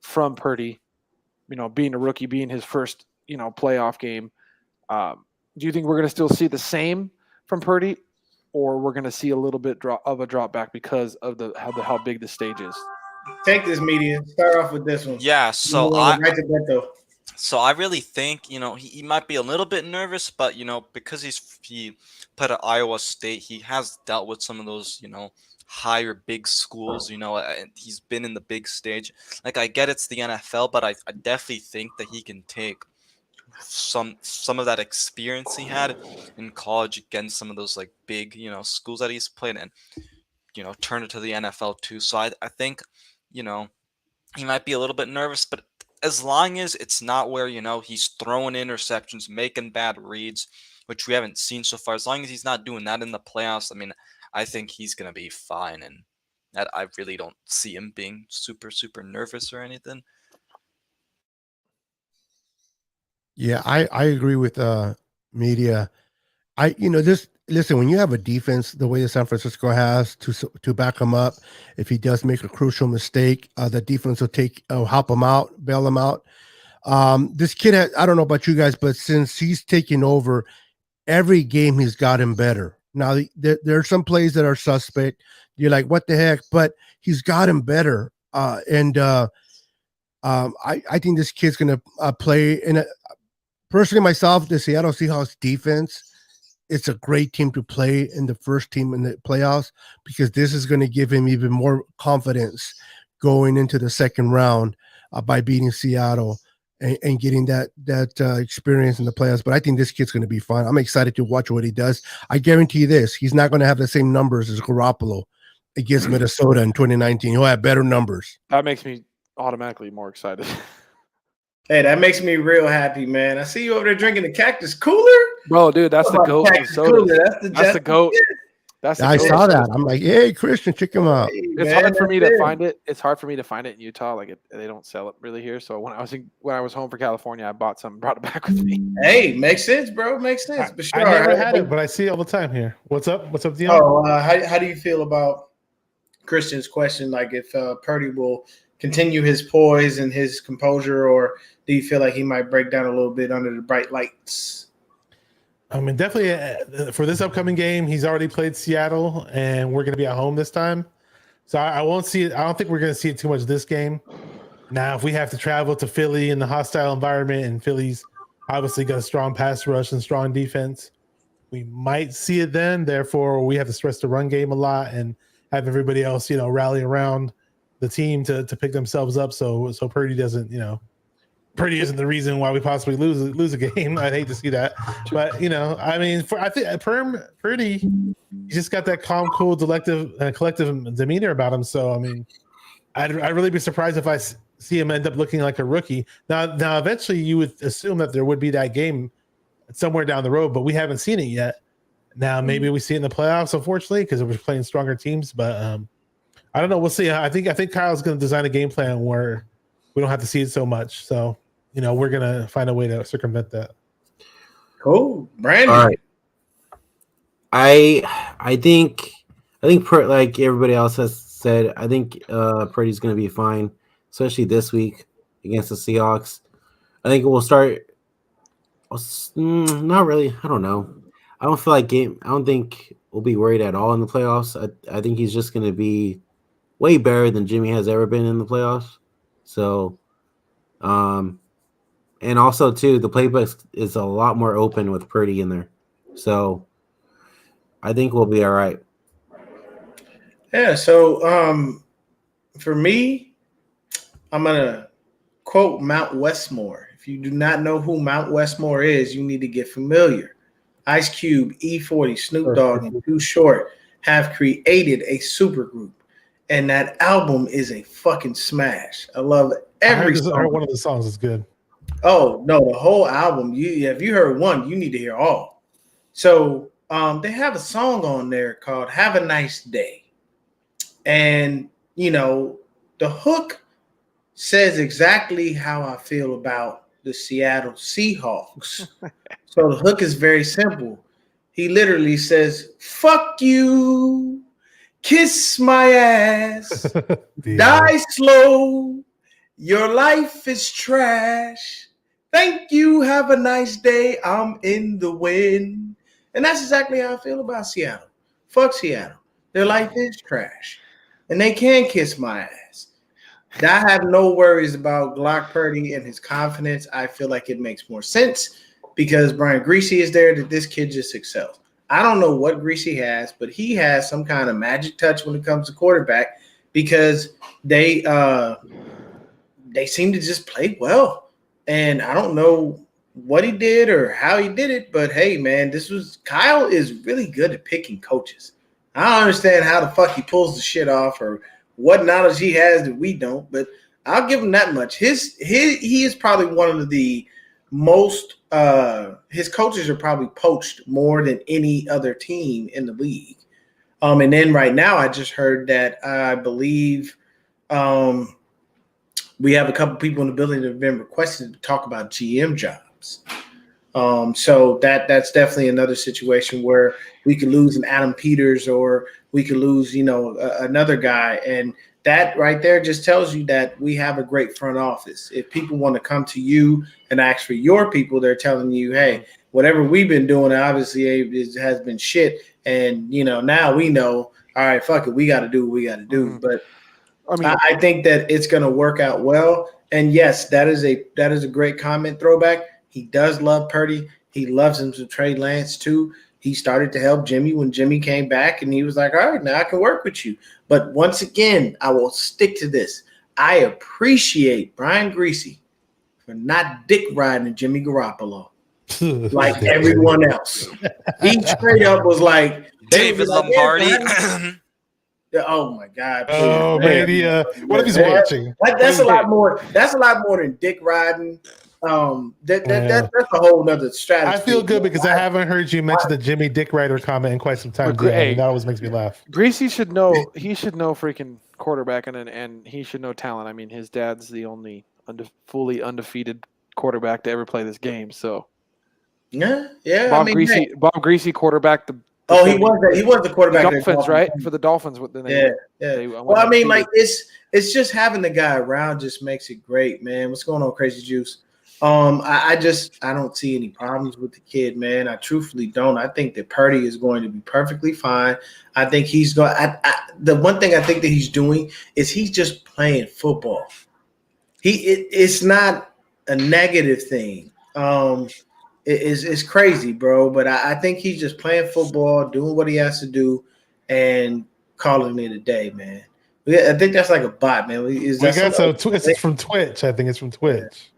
from Purdy? You know, being a rookie, being his first playoff game. Do you think we're gonna still see the same from Purdy, or we're gonna see a little bit of a drop back because of how big the stage is? Take this, media. Start off with this one. Yeah, so Right to Beto. So I really think, he might be a little bit nervous, but, because he played at Iowa State, he has dealt with some of those, higher big schools, and he's been in the big stage. Like, I get it's the NFL, but I definitely think that he can take some of that experience he had in college against some of those, like, big, schools that he's played and, turn it to the NFL too. So I think, he might be a little bit nervous, but as long as it's not where, he's throwing interceptions, making bad reads, which we haven't seen so far, as long as he's not doing that in the playoffs, I mean, I think he's going to be fine. And that I really don't see him being super, super nervous or anything. Yeah, I agree with media. Listen, when you have a defense the way the San Francisco has to back him up, if he does make a crucial mistake, the defense will help him out, bail him out. This kid I don't know about you guys, but since he's taken over, every game he's gotten better. Now there are some plays that are suspect. You're like, what the heck? But he's gotten better. I think this kid's gonna play. And personally, myself, the Seattle Seahawks defense, it's a great team to play in the first team in the playoffs, because this is going to give him even more confidence going into the second round by beating Seattle and getting that experience in the playoffs. But I think this kid's going to be fine. I'm excited to watch what he does. I guarantee you this: he's not going to have the same numbers as Garoppolo against Minnesota in 2019. He'll have better numbers. That makes me automatically more excited. Hey, that makes me real happy, man. I see you over there drinking the cactus cooler. Bro, dude, that's the goat of soda. That's the goat. I saw that. I'm like, hey, Christian, check him out. It's hard for me to find it. It's hard for me to find it in Utah. Like they don't sell it really here. So when I was home for California, I bought some, brought it back with me. Hey, makes sense, bro. Makes sense. But sure, I never had it, but I see it all the time here. What's up? What's up, Deon? Oh, how do you feel about Christian's question? Like, if Purdy will continue his poise and his composure, or do you feel like he might break down a little bit under the bright lights? I mean, definitely for this upcoming game, he's already played Seattle, and we're going to be at home this time. So I won't see it. I don't think we're going to see it too much this game. Now, if we have to travel to Philly in the hostile environment, and Philly's obviously got a strong pass rush and strong defense, we might see it then. Therefore, we have to stress the run game a lot and have everybody else, rally around the team to pick themselves up. So Purdy doesn't, Purdy isn't the reason why we possibly lose a game. I'd hate to see that, but I mean, I think Purdy, he just got that calm, cool, collective demeanor about him. So I mean, I'd really be surprised if I see him end up looking like a rookie. Now, eventually, you would assume that there would be that game somewhere down the road, but we haven't seen it yet. Now, maybe we see it in the playoffs, unfortunately, because we're playing stronger teams. But I don't know. We'll see. I think Kyle's going to design a game plan where we don't have to see it so much. So. We're gonna find a way to circumvent that. Cool, Brandon. All right. I think like everybody else has said, I think Purdy's gonna be fine, especially this week against the Seahawks. I think we'll start. Not really. I don't know. I don't think we'll be worried at all in the playoffs. I think he's just gonna be way better than Jimmy has ever been in the playoffs. So, and also too, the playbook is a lot more open with Purdy in there. So I think we'll be all right. Yeah. So for me, I'm gonna quote Mount Westmore. If you do not know who Mount Westmore is, you need to get familiar. Ice Cube, E40, Snoop Dogg, and Too Short have created a supergroup. And that album is a fucking smash. I love every song. I heard one of the songs is good. Oh, no, the whole album. If you heard one, you need to hear all. So they have a song on there called Have a Nice Day. And, the hook says exactly how I feel about the Seattle Seahawks. So the hook is very simple. He literally says, fuck you, kiss my ass, die slow, your life is trash. Thank you, have a nice day, I'm in the wind. And that's exactly how I feel about Seattle. Fuck Seattle. Their life is trash. And they can kiss my ass. I have no worries about Glock Purdy and his confidence. I feel like it makes more sense because Brian Greasy is there that this kid just excels. I don't know what Greasy has, but he has some kind of magic touch when it comes to quarterback because they seem to just play well. And I don't know what he did or how he did it, but hey, man, Kyle is really good at picking coaches. I don't understand how the fuck he pulls the shit off or what knowledge he has that we don't, but I'll give him that much. He is probably one of the most his coaches are probably poached more than any other team in the league. And then right now I just heard that I believe we have a couple people in the building that have been requested to talk about GM jobs. So that's definitely another situation where we could lose an Adam Peters or we could lose, another guy. And that right there just tells you that we have a great front office. If people want to come to you and ask for your people, they're telling you, hey, whatever we've been doing, obviously it has been shit. And, now we know, all right, fuck it. We got to do what we got to do. But I think that it's going to work out well. And yes, that is a great comment throwback. He does love Purdy. He loves him some Trey Lance too. He started to help Jimmy when Jimmy came back, and he was like, all right, now I can work with you. But once again, I will stick to this. I appreciate Brian Greasy for not dick riding Jimmy Garoppolo like everyone else. He straight up was like, David Lombardi. Oh my God! Please, oh, maybe. What if he's watching? That's a lot more. That's a lot more than dick riding. That's a whole nother strategy. I feel good because I haven't heard you mention the Jimmy Dick Rider comment in quite some time. That always makes me laugh. Greasy should know. He should know freaking quarterback, and he should know talent. I mean, his dad's the only fully undefeated quarterback to ever play this game. So yeah. Bob Greasy quarterback. He was the quarterback. The Dolphins, right? For the Dolphins. It's just having the guy around just makes it great, man. What's going on, Crazy Juice? I don't see any problems with the kid, man. I truthfully don't. I think that Purdy is going to be perfectly fine. I think he's going. The one thing I think that he's doing is he's just playing football. It's not a negative thing. It's crazy, bro. But I think he's just playing football, doing what he has to do, and calling it a day, man. I think that's like a bot, man. It's from Twitch. I think it's from Twitch.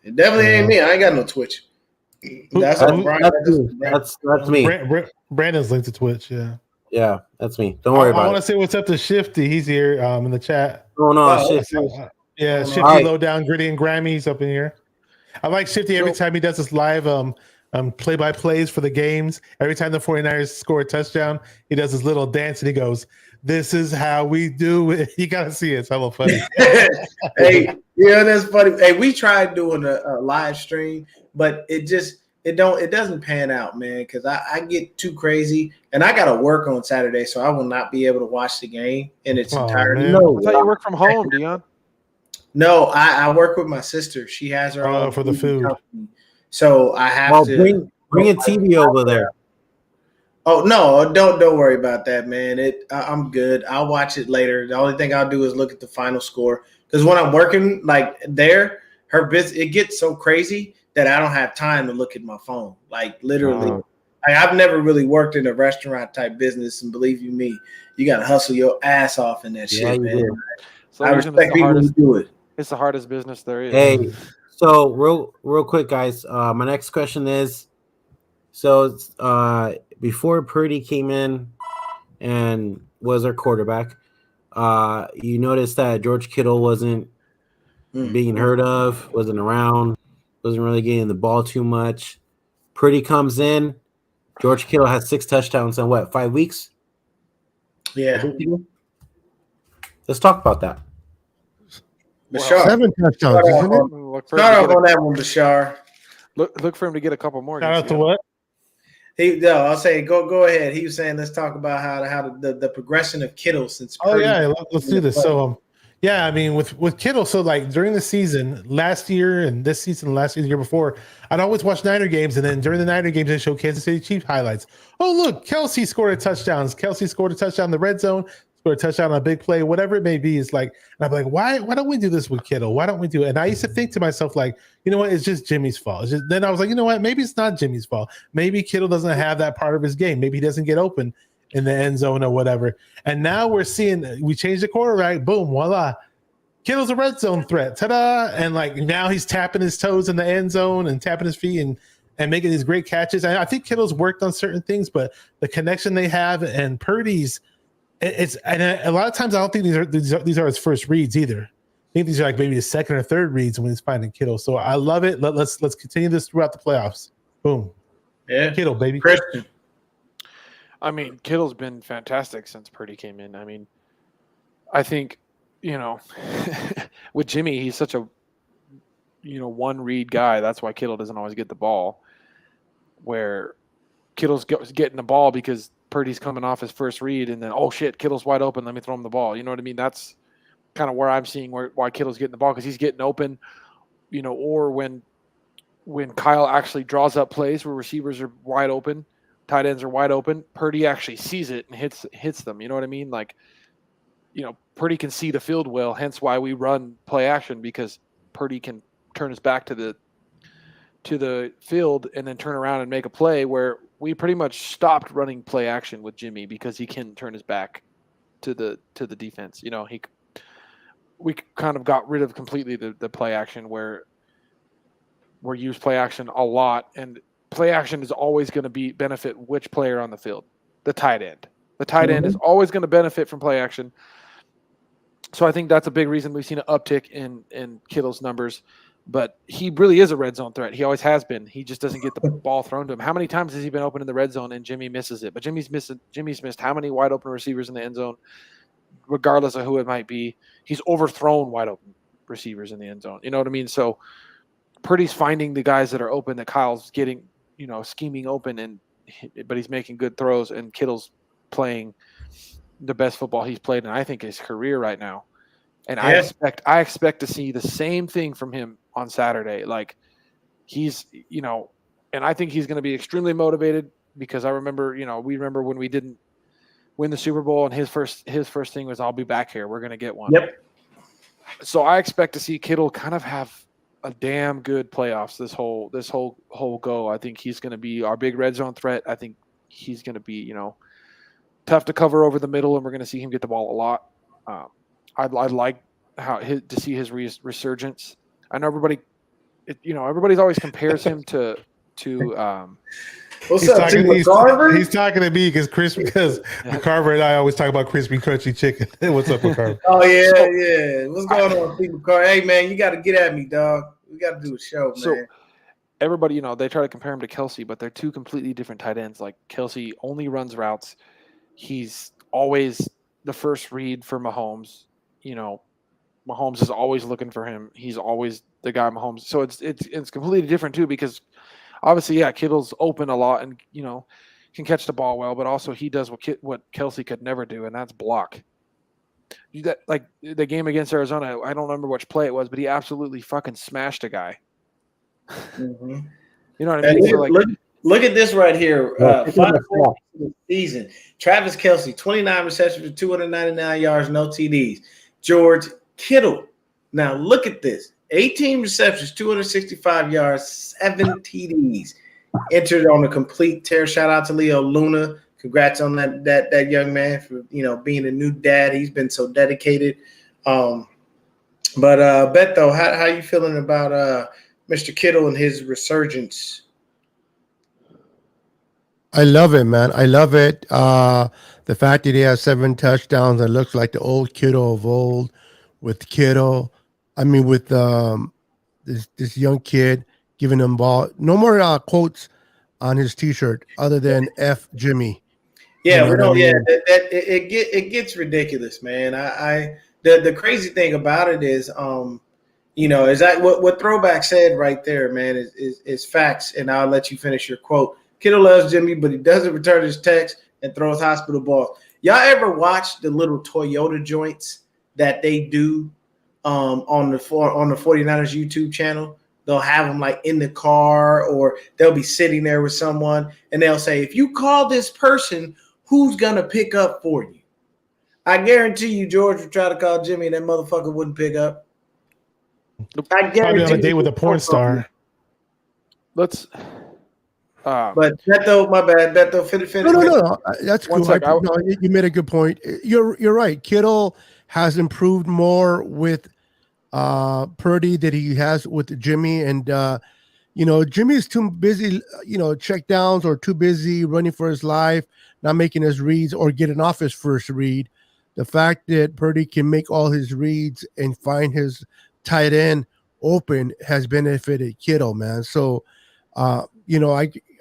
It definitely ain't me. I ain't got no Twitch. That's me. Brandon's linked to Twitch. Yeah, that's me. Don't worry about it. I want to say what's up to Shifty. He's here in the chat. Going on, Shifty? Shifty, right. Low down, gritty, and grimy. He's up in here. I like Shifty every time he does this live play-by-plays for the games. Every time the 49ers score a touchdown, he does his little dance and he goes, "This is how we do it." You got to see it. It's hella funny. Hey, that's funny. Hey, we tried doing a live stream, but it doesn't pan out, man, because I get too crazy and I got to work on Saturday, so I will not be able to watch the game in its entirety. No, I thought you work from home, Deon. No, I work with my sister. She has her own for the food company. So I have to bring a TV over there. Oh no, don't worry about that, man. I'm good. I'll watch it later. The only thing I'll do is look at the final score because when I'm working like there, it gets so crazy that I don't have time to look at my phone. Like literally, I've never really worked in a restaurant type business, and believe you me, you got to hustle your ass off in that shit, man. So I respect people who do it. It's the hardest business there is. Hey, so real quick, guys. My next question is: So before Purdy came in and was our quarterback, you noticed that George Kittle wasn't being heard of, wasn't around, wasn't really getting the ball too much. Purdy comes in. George Kittle has 6 touchdowns in what, 5 weeks? Yeah. Let's talk about that. Bashar. 7 touchdowns, isn't it? Start off on that one, Bashar. Look for him to get a couple more. Shout out to what? I'll say go ahead. He was saying let's talk about how the progression of Kittle since. Oh yeah, let's do this. So yeah, I mean with Kittle, so like during the season last year and this season, last year, the year before, I'd always watch Niner games, and then during the Niner games they show Kansas City Chiefs highlights. Oh look, Kelsey scored a touchdown. Kelsey scored a touchdown in the red zone. Scored a touchdown on a big play, whatever it may be. Is like, and I'm like, why don't we do this with Kittle? Why don't we do it? And I used to think to myself, like, you know what? It's just Jimmy's fault. Then I was like, you know what? Maybe it's not Jimmy's fault. Maybe Kittle doesn't have that part of his game. Maybe he doesn't get open in the end zone or whatever. And now we're seeing we changed the quarterback. Boom, voila. Kittle's a red zone threat. Ta-da! And like now he's tapping his toes in the end zone and tapping his feet and making these great catches. And I think Kittle's worked on certain things, but the connection they have and Purdy's. And a lot of times I don't think these are his first reads either. I think these are like maybe his second or third reads when he's finding Kittle. So I love it. Let's continue this throughout the playoffs. Boom. Yeah. Kittle, baby. Christian. I mean, Kittle's been fantastic since Purdy came in. I mean, I think, with Jimmy, he's such a, one read guy. That's why Kittle doesn't always get the ball. Where Kittle's getting the ball because Purdy's coming off his first read, and then, oh shit, Kittle's wide open. Let me throw him the ball. You know what I mean? That's kind of where I'm seeing why Kittle's getting the ball, because he's getting open, or when Kyle actually draws up plays where receivers are wide open, tight ends are wide open, Purdy actually sees it and hits them. You know what I mean? Like, Purdy can see the field well, hence why we run play action, because Purdy can turn his back to the field and then turn around and make a play, where we pretty much stopped running play action with Jimmy because he can turn his back to the defense. We kind of got rid of completely the play action, where we're used play action a lot, and play action is always going to benefit which player on the field? The tight end. The tight end is always going to benefit from play action. So I think that's a big reason we've seen an uptick in Kittle's numbers. But he really is a red zone threat. He always has been. He just doesn't get the ball thrown to him. How many times has he been open in the red zone and Jimmy misses it? But Jimmy's missed how many wide open receivers in the end zone, regardless of who it might be. He's overthrown wide open receivers in the end zone. You know what I mean? So Purdy's finding the guys that are open that Kyle's getting, scheming open, but he's making good throws, and Kittle's playing the best football he's played in, I think, his career right now. And I expect to see the same thing from him on Saturday. Like, he's, and I think he's going to be extremely motivated, because I remember, we remember when we didn't win the Super Bowl, and his first thing was, I'll be back here. We're going to get one. Yep. So I expect to see Kittle kind of have a damn good playoffs this whole go. I think he's going to be our big red zone threat. I think he's going to be, tough to cover over the middle, and we're going to see him get the ball a lot. I'd like to see his resurgence. I know everybody's always compares him to What's up, McCarver? He's talking to me because McCarver and I always talk about crispy, crunchy chicken. What's up, McCarver? Oh yeah. What's going on, Steve McCarver? Hey man, you got to get at me, dog. We got to do a show, man. So everybody, they try to compare him to Kelsey, but they're two completely different tight ends. Like, Kelsey only runs routes. He's always the first read for Mahomes. Mahomes is always looking for him. He's always the guy Mahomes. So it's completely different too, because obviously, Kittle's open a lot and, can catch the ball well, but also he does what Kelsey could never do, and that's block. Like the game against Arizona, I don't remember which play it was, but he absolutely fucking smashed a guy. Mm-hmm. You know what I mean? So look at this right here. 5 season. Travis Kelsey, 29 receptions for 299 yards, no TDs. George Kittle. Now look at this. 18 receptions, 265 yards, 7 TDs. Entered on a complete tear. Shout out to Leo Luna. Congrats on that young man for being a new dad. He's been so dedicated. But Beto, how you feeling about Mr. Kittle and his resurgence? I love it, man. I love it. The fact that he has 7 touchdowns, it looks like the old Kittle of old with Kittle. I mean, with this young kid giving him ball. No more quotes on his T-shirt other than "F Jimmy." You Yeah, know we what I don't. Yeah, mean? it gets ridiculous, man. The crazy thing about it is, is that what Throwback said right there, man, is facts. And I'll let you finish your quote. Kittle loves Jimmy, but he doesn't return his text and throws hospital balls. Y'all ever watch the little Toyota joints that they do on the 49ers YouTube channel? They'll have them like in the car, or they'll be sitting there with someone, and they'll say, "If you call this person, who's gonna pick up for you?" I guarantee you, George would try to call Jimmy, and that motherfucker wouldn't pick up. I Probably on a guarantee date you. with a porn star. Let's. But Beto, my bad. Beto, finish. No. That's One cool. sec, No, you made a good point. You're right. Kittle has improved more with Purdy that he has with Jimmy, and Jimmy is too busy, check downs, or too busy running for his life, not making his reads or getting off his first read. The fact that Purdy can make all his reads and find his tight end open has benefited Kittle, man. So,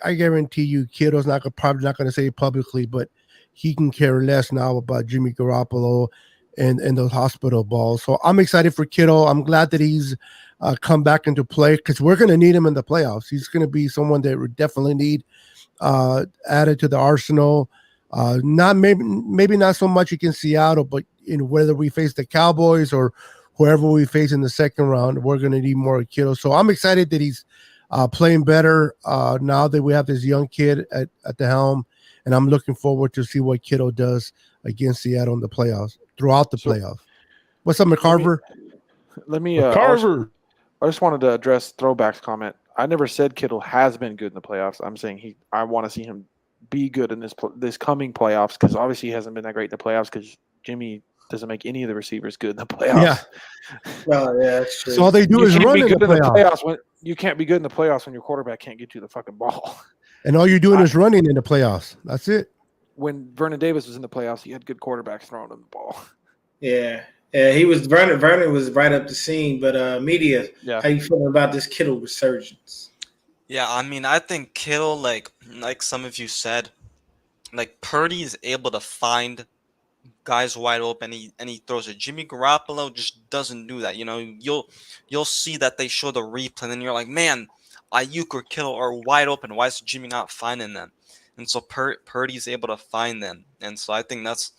I guarantee you, Kittle's probably not going to say it publicly, but he can care less now about Jimmy Garoppolo and those hospital balls. So I'm excited for Kittle. I'm glad that he's come back into play because we're going to need him in the playoffs. He's going to be someone that we definitely need added to the arsenal. Not maybe not so much against Seattle, but whether we face the Cowboys or whoever we face in the second round, we're going to need more Kittle. So I'm excited that he's playing better now that we have this young kid at the helm, and I'm looking forward to see what Kittle does against Seattle in the playoffs, throughout the playoffs. What's up, McCarver? Let me Carver. I just wanted to address Throwback's comment. I never said Kittle has been good in the playoffs. I'm saying I want to see him be good in this coming playoffs, because obviously he hasn't been that great in the playoffs because Jimmy doesn't make any of the receivers good in the playoffs. Yeah. Well, yeah, that's true. So all they do is run in the playoffs. when you can't be good in the playoffs when your quarterback can't get you the fucking ball. And all you're doing is running in the playoffs. That's it. When Vernon Davis was in the playoffs, he had good quarterbacks throwing him the ball. Yeah, he was Vernon was right up the scene. But media, Yeah. how you feeling about this Kittle resurgence? Yeah, I mean, I think Kittle, like some of you said, like Purdy is able to find guys wide open, and he throws it. Jimmy Garoppolo just doesn't do that. You'll see that they show the replay, and then you're like, man, Ayuk or Kittle are wide open. Why is Jimmy not finding them? And so Purdy's able to find them, and so I think that's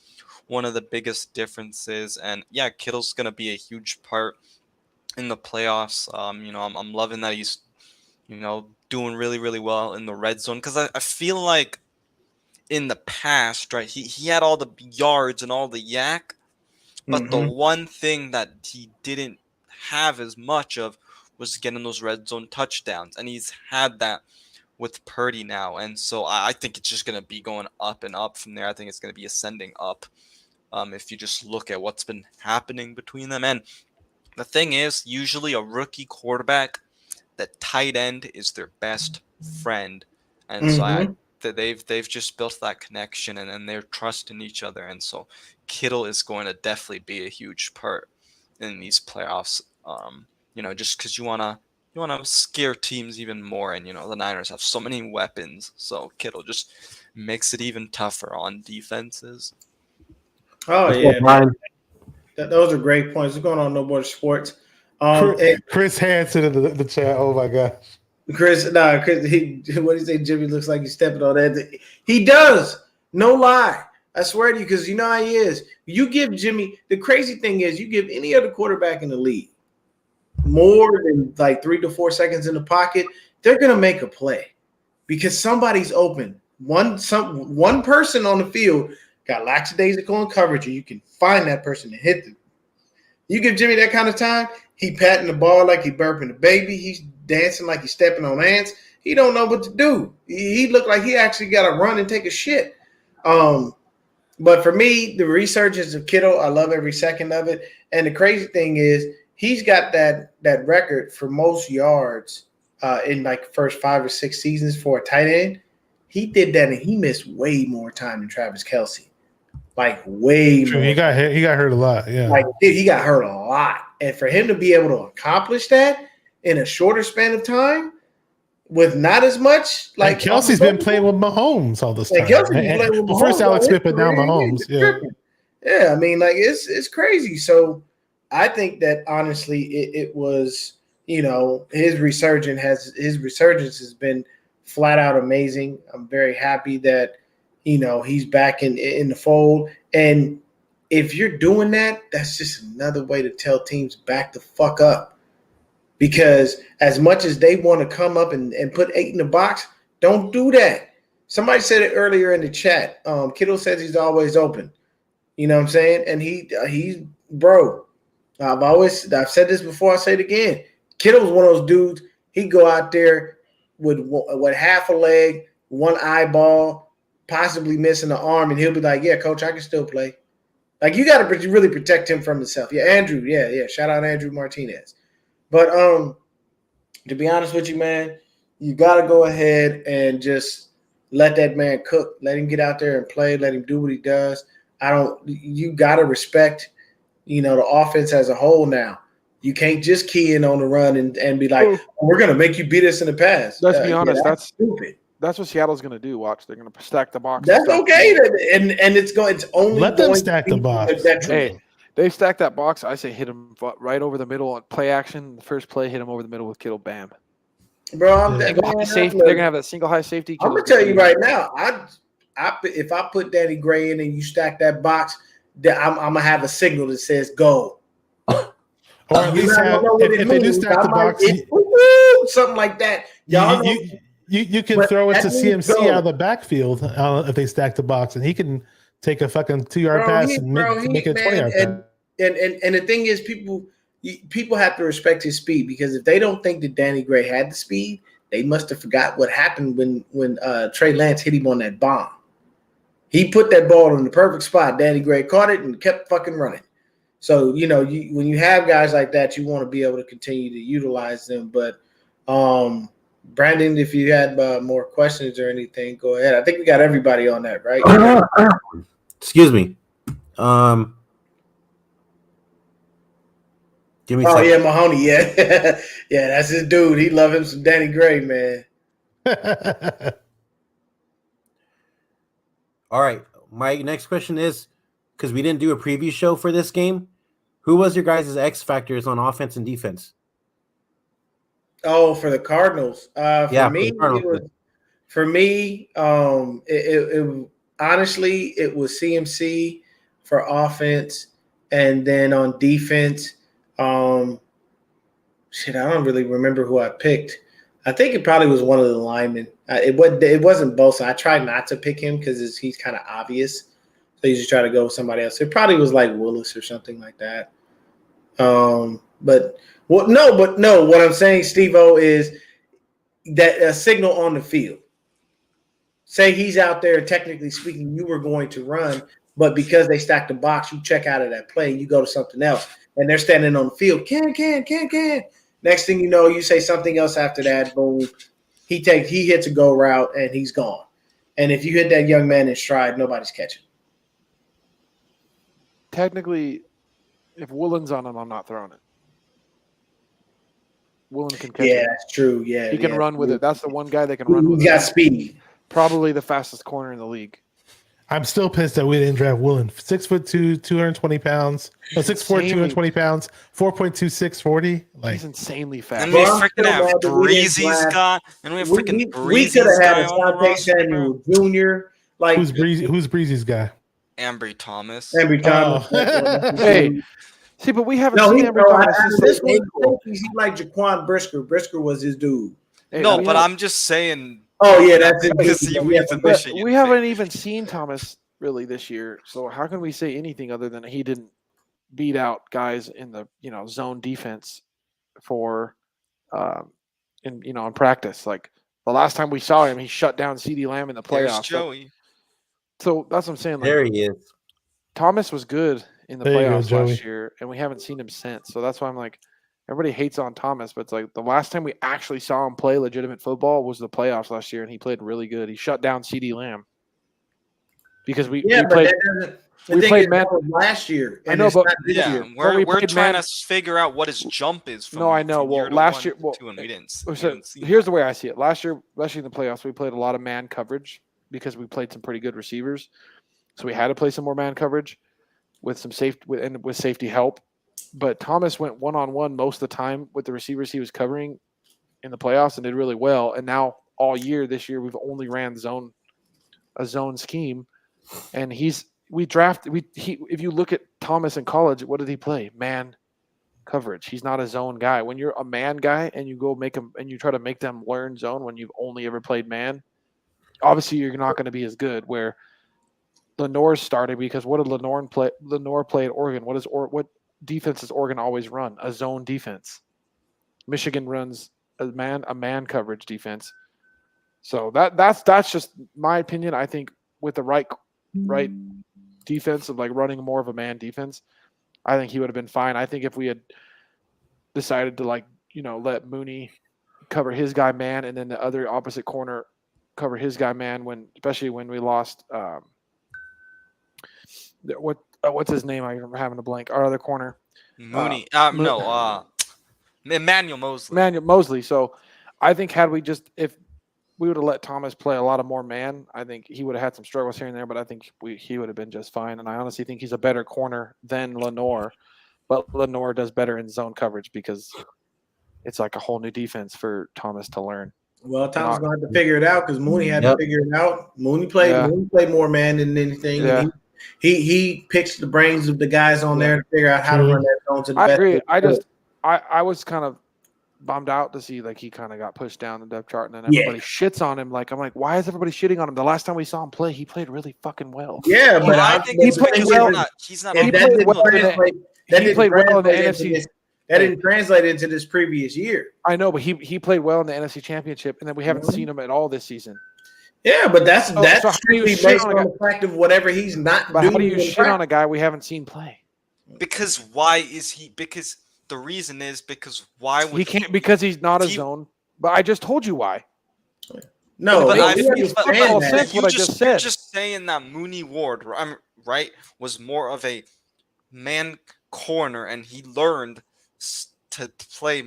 one of the biggest differences. And yeah, Kittle's gonna be a huge part in the playoffs. I'm loving that he's doing really, really well in the red zone, because I feel like in the past, right, he had all the yards and all the yak, but the one thing that he didn't have as much of was getting those red zone touchdowns, and he's had that with Purdy now, and so I think it's just going to be going up and up from there. I think it's going to be ascending up if you just look at what's been happening between them. And the thing is, usually a rookie quarterback, the tight end is their best friend, and so they've just built that connection, and they're trusting each other, and so Kittle is going to definitely be a huge part in these playoffs. Just because you wanna scare teams even more, and the Niners have so many weapons, so Kittle just makes it even tougher on defenses. Oh yeah, man. Those are great points. What's going on, No More Sports? Chris Hansen in the chat. Oh my gosh. Chris, what do you say? Jimmy looks like he's stepping on that. He does. No lie. I swear to you, because you know how he is. You give Jimmy, the crazy thing is, you give any other quarterback in the league more than like 3 to 4 seconds in the pocket, they're gonna make a play because somebody's open. One person on the field got lackadaisical in coverage, and you can find that person and hit them. You give Jimmy that kind of time, he patting the ball like he burping a baby. He's dancing like he's stepping on ants. He don't know what to do. He looked like he actually got to run and take a shit. But for me, the resurgence of Kittle, I love every second of it. And the crazy thing is, he's got that record for most yards in like first 5 or 6 seasons for a tight end. he did that and he missed way more time than Travis Kelce. Like way True, more. he got hit. He got hurt a lot. Yeah. Like he got hurt a lot. And for him to be able to accomplish that in a shorter span of time with not as much, like Kelsey's been playing with Mahomes all this time. Kelsey's been playing with Well, first Mahomes Alex all Smith, but now his Mahomes. career. Yeah, I mean, like it's crazy. So I think that honestly, it was, you know, his resurgence has been flat out amazing. I'm very happy that, you know, he's back in the fold. And if you're doing that, that's just another way to tell teams back the fuck up. Because as much as they want to come up and put 8 in the box, don't do that. Somebody said it earlier in the chat. Kittle says he's always open. You know what I'm saying? And he's bro. I've said this before. I'll say it again. Kittle's one of those dudes. He go out there with half a leg, one eyeball, possibly missing an arm, and he'll be like, "Yeah, coach, I can still play." Like you got to really protect him from himself. Yeah, Andrew. Yeah. Shout out Andrew Martinez. But to be honest with you, man, you got to go ahead and just let that man cook. Let him get out there and play. Let him do what he does. You got to respect, you know, the offense as a whole now. You can't just key in on the run and be like, we're going to make you beat us in the pass. Let's be honest. That's stupid. That's what Seattle's going to do. Watch. They're going to stack the box. That's okay. And it's only let them stack the box. Hey, they stack that box. I say hit him right over the middle on play action. The first play, hit him over the middle with Kittle. Bam. Bro, they're going to have that single high safety. I'm going to tell you right now, if I put Danny Gray in and you stack that box, I'm going to have a signal that says go. Or at least if they do stack the box, something like that. You can throw it to CMC out of the backfield if they stack the box, and he can take a fucking 2-yard pass and make it a 20-yard pass. And the thing is, people have to respect his speed, because if they don't think that Danny Gray had the speed, they must have forgot what happened when Trey Lance hit him on that bomb. He put that ball in the perfect spot. Danny Gray caught it and kept fucking running. So, you know, when you have guys like that, you want to be able to continue to utilize them. But, Brandon, if you had more questions or anything, go ahead. I think we got everybody on that, right? Excuse me. Give me. Yeah, Mahoney. Yeah, yeah, that's his dude. He love him some Danny Gray, man. All right. My next question is, because we didn't do a preview show for this game, who was your guys' X factors on offense and defense? Oh, for the Cardinals. For me, honestly, it was CMC for offense, and then on defense, I don't really remember who I picked. I think it probably was one of the linemen. It wasn't Bosa. I tried not to pick him because he's kind of obvious. So you just try to go with somebody else. It probably was like Willis or something like that. But what I'm saying, Steve-O, is that a signal on the field. Say he's out there, technically speaking, you were going to run, but because they stacked the box, you check out of that play and you go to something else. And they're standing on the field. Can. Next thing you know, you say something else after that, boom. He hits a go route and he's gone. And if you hit that young man in stride, nobody's catching. Technically, if Woolen's on him, I'm not throwing it. Woolen can catch it. Yeah, that's true. Yeah, he can run with it. That's the one guy that can run with it. He's got speed. Probably the fastest corner in the league. I'm still pissed that we didn't draft Woolen. 6'2", 220 pounds. 6'4", 220 pounds. 4.26 40. Like, he's insanely fast. And we freaking have Breezy's guy. And we have freaking Breezy's guy. We could have had Asante Samuel Jr. Like who's Breezy's guy? Ambry Thomas. Hey, see, but we haven't seen Ambry Thomas. He's like Jaquan Brisker. Brisker was his dude. Hey, but I'm just saying. Oh yeah, that's it. We haven't even seen Thomas really this year. So how can we say anything other than he didn't beat out guys in the zone defense for in practice? Like the last time we saw him, he shut down CeeDee Lamb in the playoffs. There's Joey. So that's what I'm saying. Like, there he is. Thomas was good in the playoffs last year, and we haven't seen him since. So that's why I'm like, everybody hates on Thomas, but it's like the last time we actually saw him play legitimate football was the playoffs last year, and he played really good. He shut down CeeDee Lamb because we played. We played man last year. I know, but this year. We're trying to figure out what his jump is. From, no, I know. Well, last year, and we didn't. Here's the way I see it. Last year, especially in the playoffs, we played a lot of man coverage because we played some pretty good receivers, so we had to play some more man coverage with some with safety help. But Thomas went one-on-one most of the time with the receivers he was covering in the playoffs and did really well. And now all year this year we've only ran a zone scheme, and if you look at Thomas in college, what did he play? Man coverage. He's not a zone guy. When you're a man guy and you go make them and you try to make them learn zone when you've only ever played man, obviously you're not going to be as good. Where Lenoir started, because what did Lenoir play at Oregon? What defense does Oregon always run? A zone defense. Michigan runs a man coverage defense. So that's just my opinion. I think with the right defense of like running more of a man defense, I think he would have been fine. I think if we had decided to let Mooney cover his guy man and then the other opposite corner cover his guy man, especially when we lost what's his name? I'm having a blank. Our other corner. Mooney. Emmanuel Mosley. So I think if we would have let Thomas play a lot of more man, I think he would have had some struggles here and there, but I think he would have been just fine. And I honestly think he's a better corner than Lenoir, but Lenoir does better in zone coverage because it's like a whole new defense for Thomas to learn. Well, Thomas going to have to figure it out because Mooney had to figure it out. Mooney played more man than anything. Yeah. And he picks the brains of the guys on there to figure out how to run that zone to the best. I agree. I was kind of bummed out to see he kind of got pushed down the depth chart and then everybody shits on him. I'm like, why is everybody shitting on him? The last time we saw him play, he played really fucking well. Yeah, but I think he played well. He's not. He played well in the NFC. That didn't translate into this previous year. I know, but he played well in the NFC Championship, and then we haven't seen him at all this season. Yeah, but that's strictly based on the fact of whatever he's not doing. How do you shit on a guy we haven't seen play? Because why is he? Because the reason is because why would he can't? Because he's not a zone. But I just told you why. No, but what I just said. You're just saying that Mooney Ward, right, was more of a man corner, and he learned to play,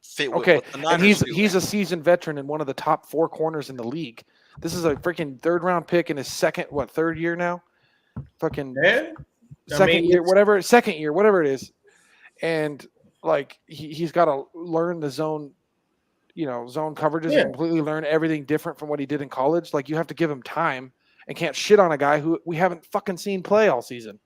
fit with what the Niners and he's a seasoned veteran and one of the top 4 corners in the league. This is a freaking 3rd round pick in his third year now? Fucking second year, whatever it is. And he's got to learn the zone, zone coverages and completely learn everything different from what he did in college. You have to give him time and can't shit on a guy who we haven't fucking seen play all season.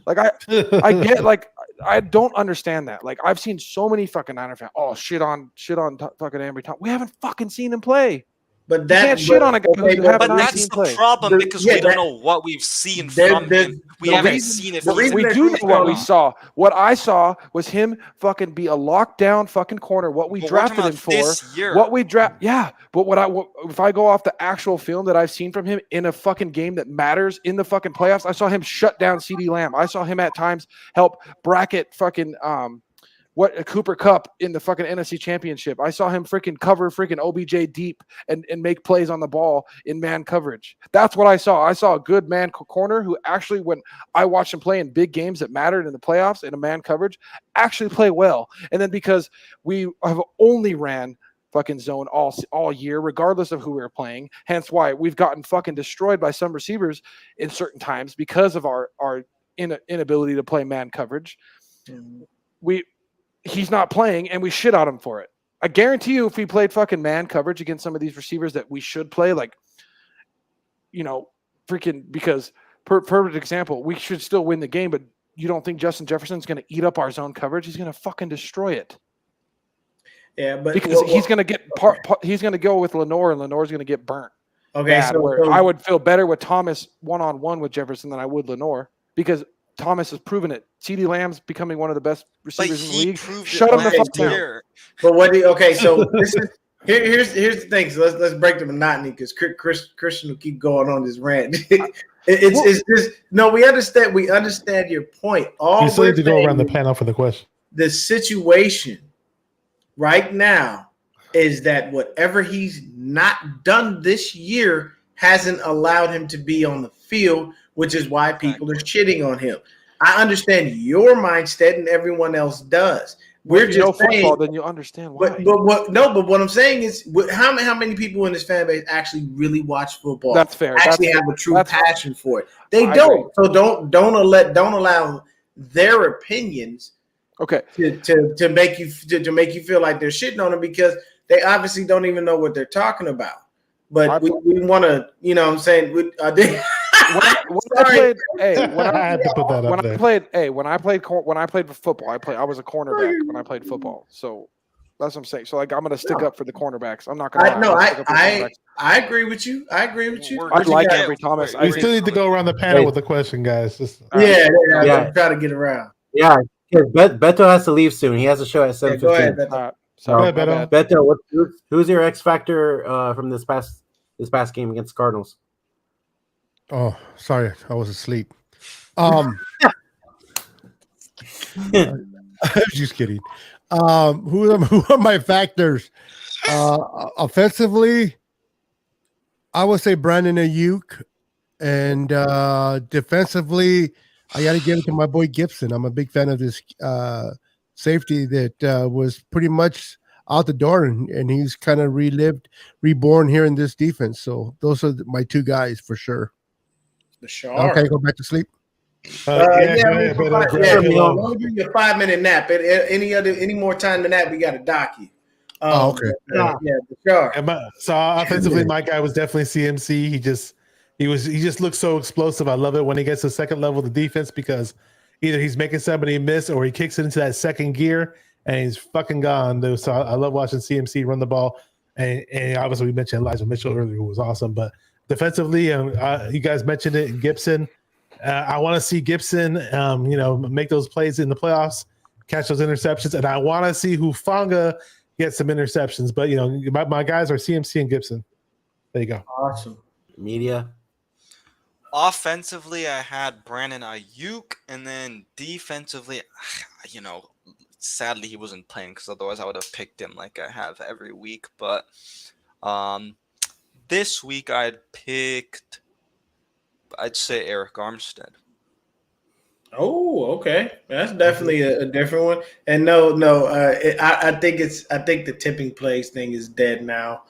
I get I don't understand that. I've seen so many fucking Niner fans. Oh, shit on fucking Ambry Thomas. We haven't fucking seen him play. But that can't shit on a guy who but that's the problem because we don't know what we've seen from him. We haven't seen it. We do know what we saw. What I saw was him fucking be a lockdown fucking corner. What we drafted him for. What we draft. Yeah, but if I go off the actual film that I've seen from him in a fucking game that matters in the fucking playoffs, I saw him shut down CeeDee Lamb. I saw him at times help bracket fucking Cooper Kupp in the fucking NFC Championship. I saw him freaking cover freaking OBJ deep and make plays on the ball in man coverage. That's what I saw. I saw a good man corner who actually, when I watched him play in big games that mattered in the playoffs in a man coverage, actually play well. And then because we have only ran fucking zone all year, regardless of who we were playing, hence why we've gotten fucking destroyed by some receivers in certain times because of our inability to play man coverage. He's not playing, and we shit on him for it. I guarantee you, if we played fucking man coverage against some of these receivers that we should play, freaking, because perfect example, we should still win the game, but you don't think Justin Jefferson's going to eat up our zone coverage? He's going to fucking destroy it. Yeah, but because he's going to get he's going to go with Lenoir, and Lenoir's going to get burnt. Okay, so I would feel better with Thomas one-on-one with Jefferson than I would Lenoir because Thomas has proven it. CeeDee Lamb's becoming one of the best receivers in the league. Shut him the fuck down. But so this is here's the thing. So let's break the monotony because Christian will keep going on this rant. It's just we understand your point. You still need to go around the panel for the question. The situation right now is that whatever he's not done this year hasn't allowed him to be on the field, which is why people are shitting on him. I understand your mindset, and everyone else does. We're If you know just saying, football, then you understand why. but what I'm saying is, how many people in this fan base actually really watch football? That's fair. Actually That's have fair. a true That's passion for it. They I don't. So don't allow their opinions okay. to make you feel like they're shitting on them, because they obviously don't even know what they're talking about. But we want to, you know what I'm saying? When I had to put that up there. When I played football, I was a cornerback when I played football. So that's what I'm saying. So like I'm gonna stick up for the cornerbacks. I'm not gonna I agree with you. I agree with you. I like Ambry Thomas. We still need to go around the panel with the question, guys. Yeah. Try to get around. Yeah, Beto has to leave soon. He has a show at 7:15. Go ahead, Beto. Sorry, Beto, who's your X factor from this past game against the Cardinals? Oh, sorry, I was asleep. Just kidding. Who are my factors? Offensively, I would say Brandon Ayuk, and defensively, I got to give it to my boy Gibson. I'm a big fan of this safety that was pretty much out the door, and he's kind of reborn here in this defense. So those are my two guys for sure. Okay, go back to sleep. Let me give you a 5-minute nap. Any more time than that, we got to dock you. Okay. Sure. So offensively, my guy was definitely CMC. He just looks so explosive. I love it when he gets to the second level of the defense, because either he's making somebody miss or he kicks it into that second gear and he's fucking gone, dude. So I love watching CMC run the ball. And obviously we mentioned Elijah Mitchell earlier, who was awesome. But defensively, you guys mentioned it, Gibson. I want to see Gibson, make those plays in the playoffs, catch those interceptions, and I want to see Hufanga get some interceptions. But my guys are CMC and Gibson. There you go. Awesome. Media. Offensively, I had Brandon Ayuk, and then defensively, sadly he wasn't playing, because otherwise I would have picked him like I have every week. But this week I'd say Eric Armstead. Oh, okay. That's definitely a different one. And I think the tipping plays thing is dead now.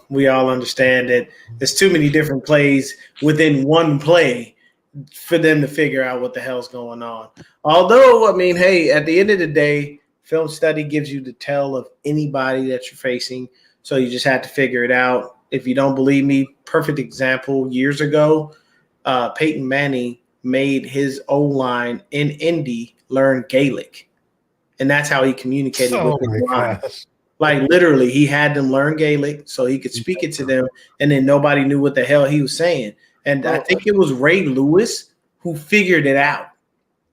We all understand that there's too many different plays within one play for them to figure out what the hell's going on. Although, I mean, hey, at the end of the day, film study gives you the tell of anybody that you're facing. So you just have to figure it out. If you don't believe me, perfect example, years ago, Peyton Manning made his O-line in Indy learn Gaelic. And that's how he communicated with his line. Like literally, he had them learn Gaelic so he could speak it to them, and then nobody knew what the hell he was saying. And I think it was Ray Lewis who figured it out.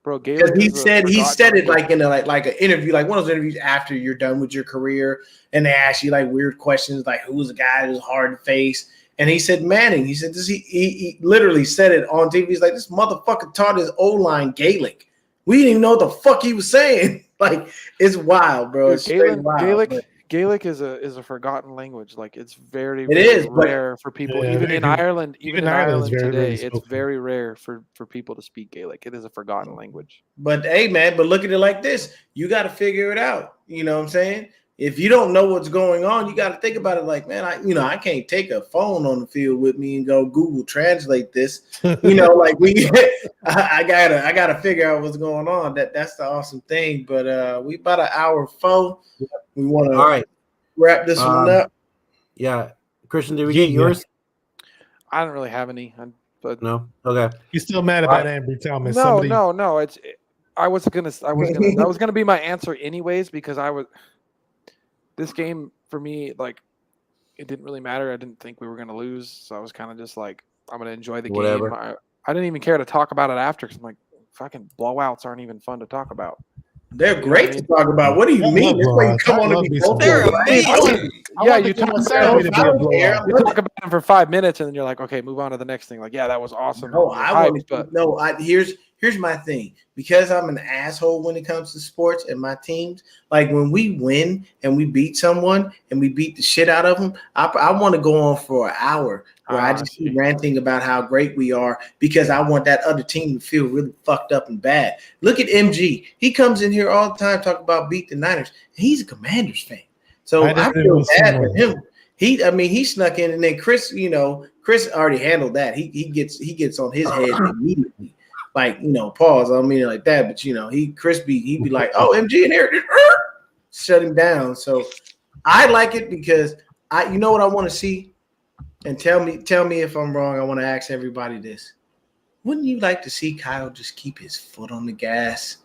Bro, Gaelic he said it like in like an interview, like one of those interviews after you're done with your career, and they ask you like weird questions, like who's the guy who's hard to face. And he said Manning. He said this. He literally said it on TV. He's like, this motherfucker taught his O-line Gaelic. We didn't even know what the fuck he was saying. Like, it's wild, bro. It's wild. Gaelic is a forgotten language. Like, it's very rare for people. Yeah, even in Ireland today, very it's very rare for people to speak Gaelic. It is a forgotten language. But hey, man, look at it like this. You got to figure it out. You know what I'm saying? If you don't know what's going on, you got to think about it like, man, I can't take a phone on the field with me and go Google translate this. Like I gotta figure out what's going on. That's the awesome thing. But we about an hour 4. We want to wrap this one up. Yeah, Christian, did we get yours? I don't really have any. But no. Okay. You still mad about Ambry Thomas? No. That was gonna be my answer anyways, because this game for me, like, it didn't really matter. I didn't think we were going to lose. So I was kind of just like, I'm going to enjoy the game. I didn't even care to talk about it after, because I'm like, fucking blowouts aren't even fun to talk about. They're great to talk about. What do you mean? This way you come on and be they're amazing. Yeah, you talk about them for 5 minutes, and then you're like, okay, move on to the next thing. Like, yeah, that was awesome. No, here's my thing. Because I'm an asshole when it comes to sports and my teams, like when we win and we beat someone and we beat the shit out of them, I want to go on for an hour where I just keep ranting about how great we are because I want that other team to feel really fucked up and bad. Look at MG. He comes in here all the time talking about beat the Niners. He's a Commanders fan. So I feel bad for him. He snuck in, and then Chris, Chris already handled that. He gets on his head immediately. Like, pause. I don't mean it like that, but he'd be like, oh, MG in here, shut him down. So I like it because you know what I want to see, and tell me if I'm wrong. I want to ask everybody this: wouldn't you like to see Kyle just keep his foot on the gas,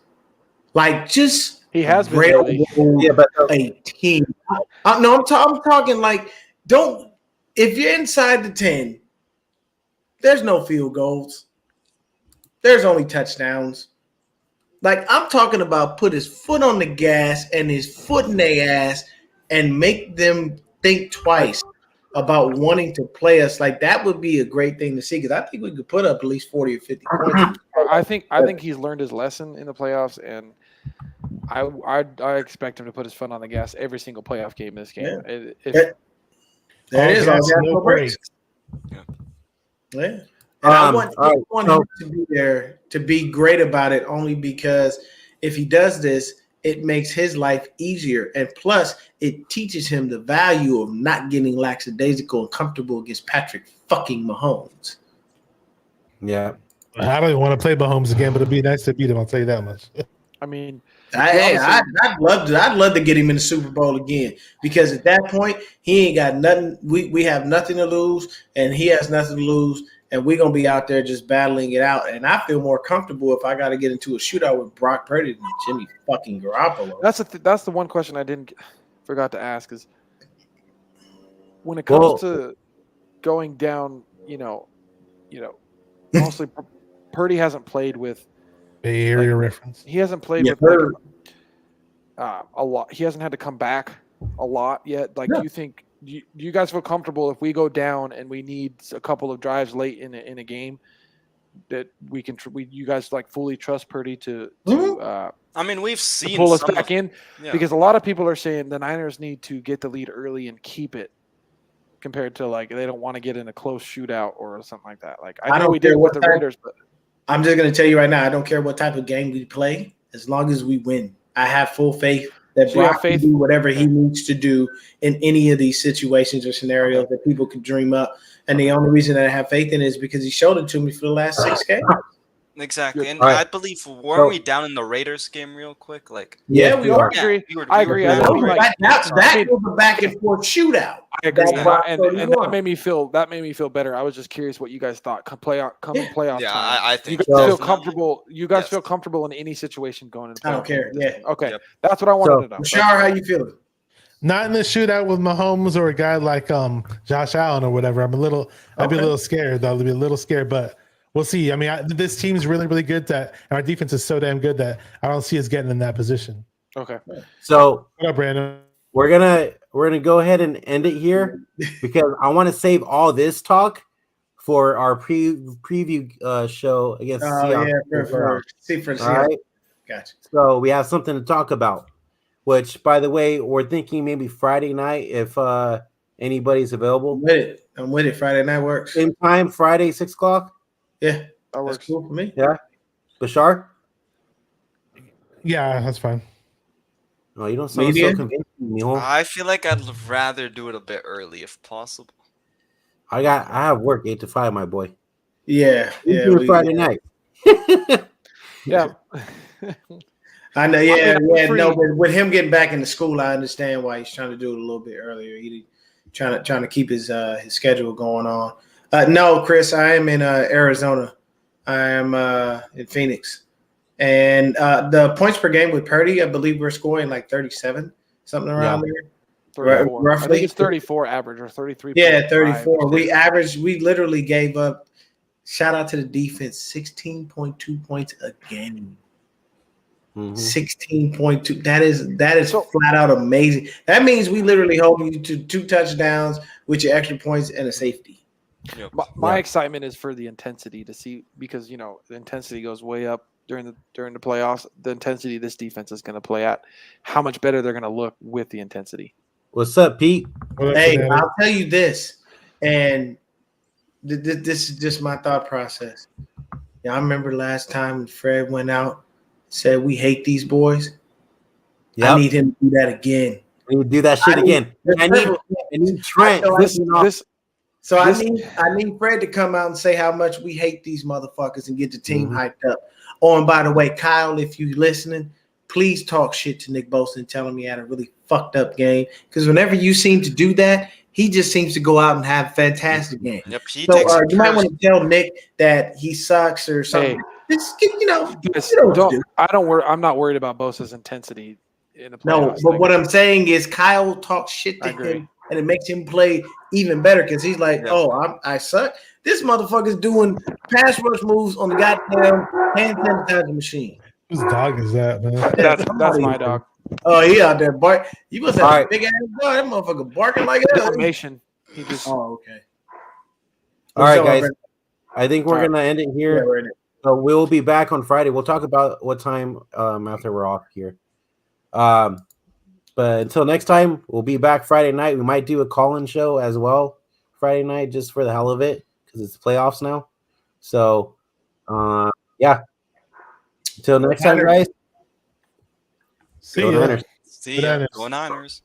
like just he has been but a team? No, I'm talking like don't. If you're inside the 10, there's no field goals. There's only touchdowns. Like, I'm talking about put his foot on the gas and his foot in their ass and make them think twice about wanting to play us. Like, that would be a great thing to see because I think we could put up at least 40 or 50 points. I think he's learned his lesson in the playoffs, and I expect him to put his foot on the gas every single playoff game this game. Yeah. There it is. No breaks. Yeah. And I want him to be there to be great about it only because if he does this, it makes his life easier. And plus, it teaches him the value of not getting lackadaisical and comfortable against Patrick fucking Mahomes. Yeah. I don't even want to play Mahomes again, but it'd be nice to beat him. I'll tell you that much. I mean, I'd love to get him in the Super Bowl again because at that point, he ain't got nothing. We have nothing to lose, and he has nothing to lose. And we're going to be out there just battling it out. And I feel more comfortable if I got to get into a shootout with Brock Purdy than Jimmy fucking Garoppolo. That's the one question I forgot to ask is when it comes to going down, mostly Purdy hasn't played with Bay Area reference. He hasn't played with a lot. He hasn't had to come back a lot yet. Like, do you think – do you guys feel comfortable if we go down and we need a couple of drives late in a game that we can you guys like fully trust Purdy to we've seen pull us back in because a lot of people are saying the Niners need to get the lead early and keep it compared to like they don't want to get in a close shootout or something like that. Like I know we did with the Raiders, but I'm just going to tell you right now, I don't care what type of game we play as long as we win. I have full faith that Brock can do whatever he needs to do in any of these situations or scenarios that people can dream up. And the only reason that I have faith in it is because he showed it to me for the last 6 games. Exactly. And I believe, weren't we down in the Raiders game real quick? Like, yeah, we are. I agree. That was a back and forth shootout. I agree. And that made me feel better. I was just curious what you guys thought. Playoff yeah, time. I think you guys feel comfortable. You guys feel comfortable in any situation going into. I don't care. Yeah. Okay. Yep. That's what I wanted to know. Bashar, how you feeling? Not in the shootout with Mahomes or a guy like Josh Allen or whatever. I'd be a little scared. I'd be a little scared, but we'll see. I mean, this team is really, really good and our defense is so damn good that I don't see us getting in that position. Okay. So what up, Brandon? We're gonna go ahead and end it here because I want to save all this talk for our preview show against Seahawks. All right. Gotcha. So we have something to talk about. Which, by the way, we're thinking maybe Friday night if anybody's available. I'm with it. Friday night works. Same time, Friday, 6 o'clock. Yeah, that works. Cool for me. Yeah, Bashar. Yeah, that's fine. No, you don't sound so convincing, Mijo. I feel like I'd rather do it a bit early if possible. I have work 8 to 5, my boy. Yeah, Friday night. Yeah. I know, no, but with him getting back into school, I understand why he's trying to do it a little bit earlier. He's trying to keep his schedule going on. No, Chris, I am in Arizona. I am in Phoenix. And the points per game with Purdy, I believe we're scoring like 37, something around there. 34. Roughly. I think it's 34 average or 33. Yeah, 34. We literally gave up, shout out to the defense, 16.2 points a game. 16.2. That is flat out amazing. That means we literally hold you to 2 touchdowns with your extra points and a safety. Yep. My Yeah. excitement is for the intensity to see, because the intensity goes way up during the playoffs. The intensity this defense is going to play at, how much better they're going to look with the intensity. What's up, Pete? What up, Hey, Fanatic? I'll tell you this, and this is just my thought process. Yeah, I remember last time Fred went out, said we hate these boys. Yeah, I need him to do that again. we would do that shit I need- again. I need Trent. So I This- need Fred to come out and say how much we hate these motherfuckers and get the team Mhm. hyped up. Oh, and by the way, Kyle, if you listening, please talk shit to Nick Bosa and tell him he had a really fucked up game. Because whenever you seem to do that, he just seems to go out and have a fantastic game. Yep. He So takes you might curse- want to tell Nick that he sucks or something. Hey. Just you know what to do. I'm not worried about Bosa's intensity in the playoffs. No, but what I'm saying is Kyle talks shit I to agree. him, and it makes him play even better because he's like, Yeah. "Oh, I suck." This motherfucker's doing pass rush moves on the goddamn hand sanitizer machine. Whose dog is that, man? That's my dog. Oh, he out there bark. You must have All a right. big ass dog. That motherfucker barking like that. Dalmatian. He just Oh, okay. All right, So, guys. Brett, I think we're All right. gonna end it yeah, here. we're in it. So we'll be back on Friday. We'll talk about what time after we're off here. But until next time, we'll be back Friday night. We might do a call-in show as well Friday night, just for the hell of it, because it's playoffs now. So, yeah. Until next time, guys. See Go ya. Niners. See Good ya. Niners. Go Niners.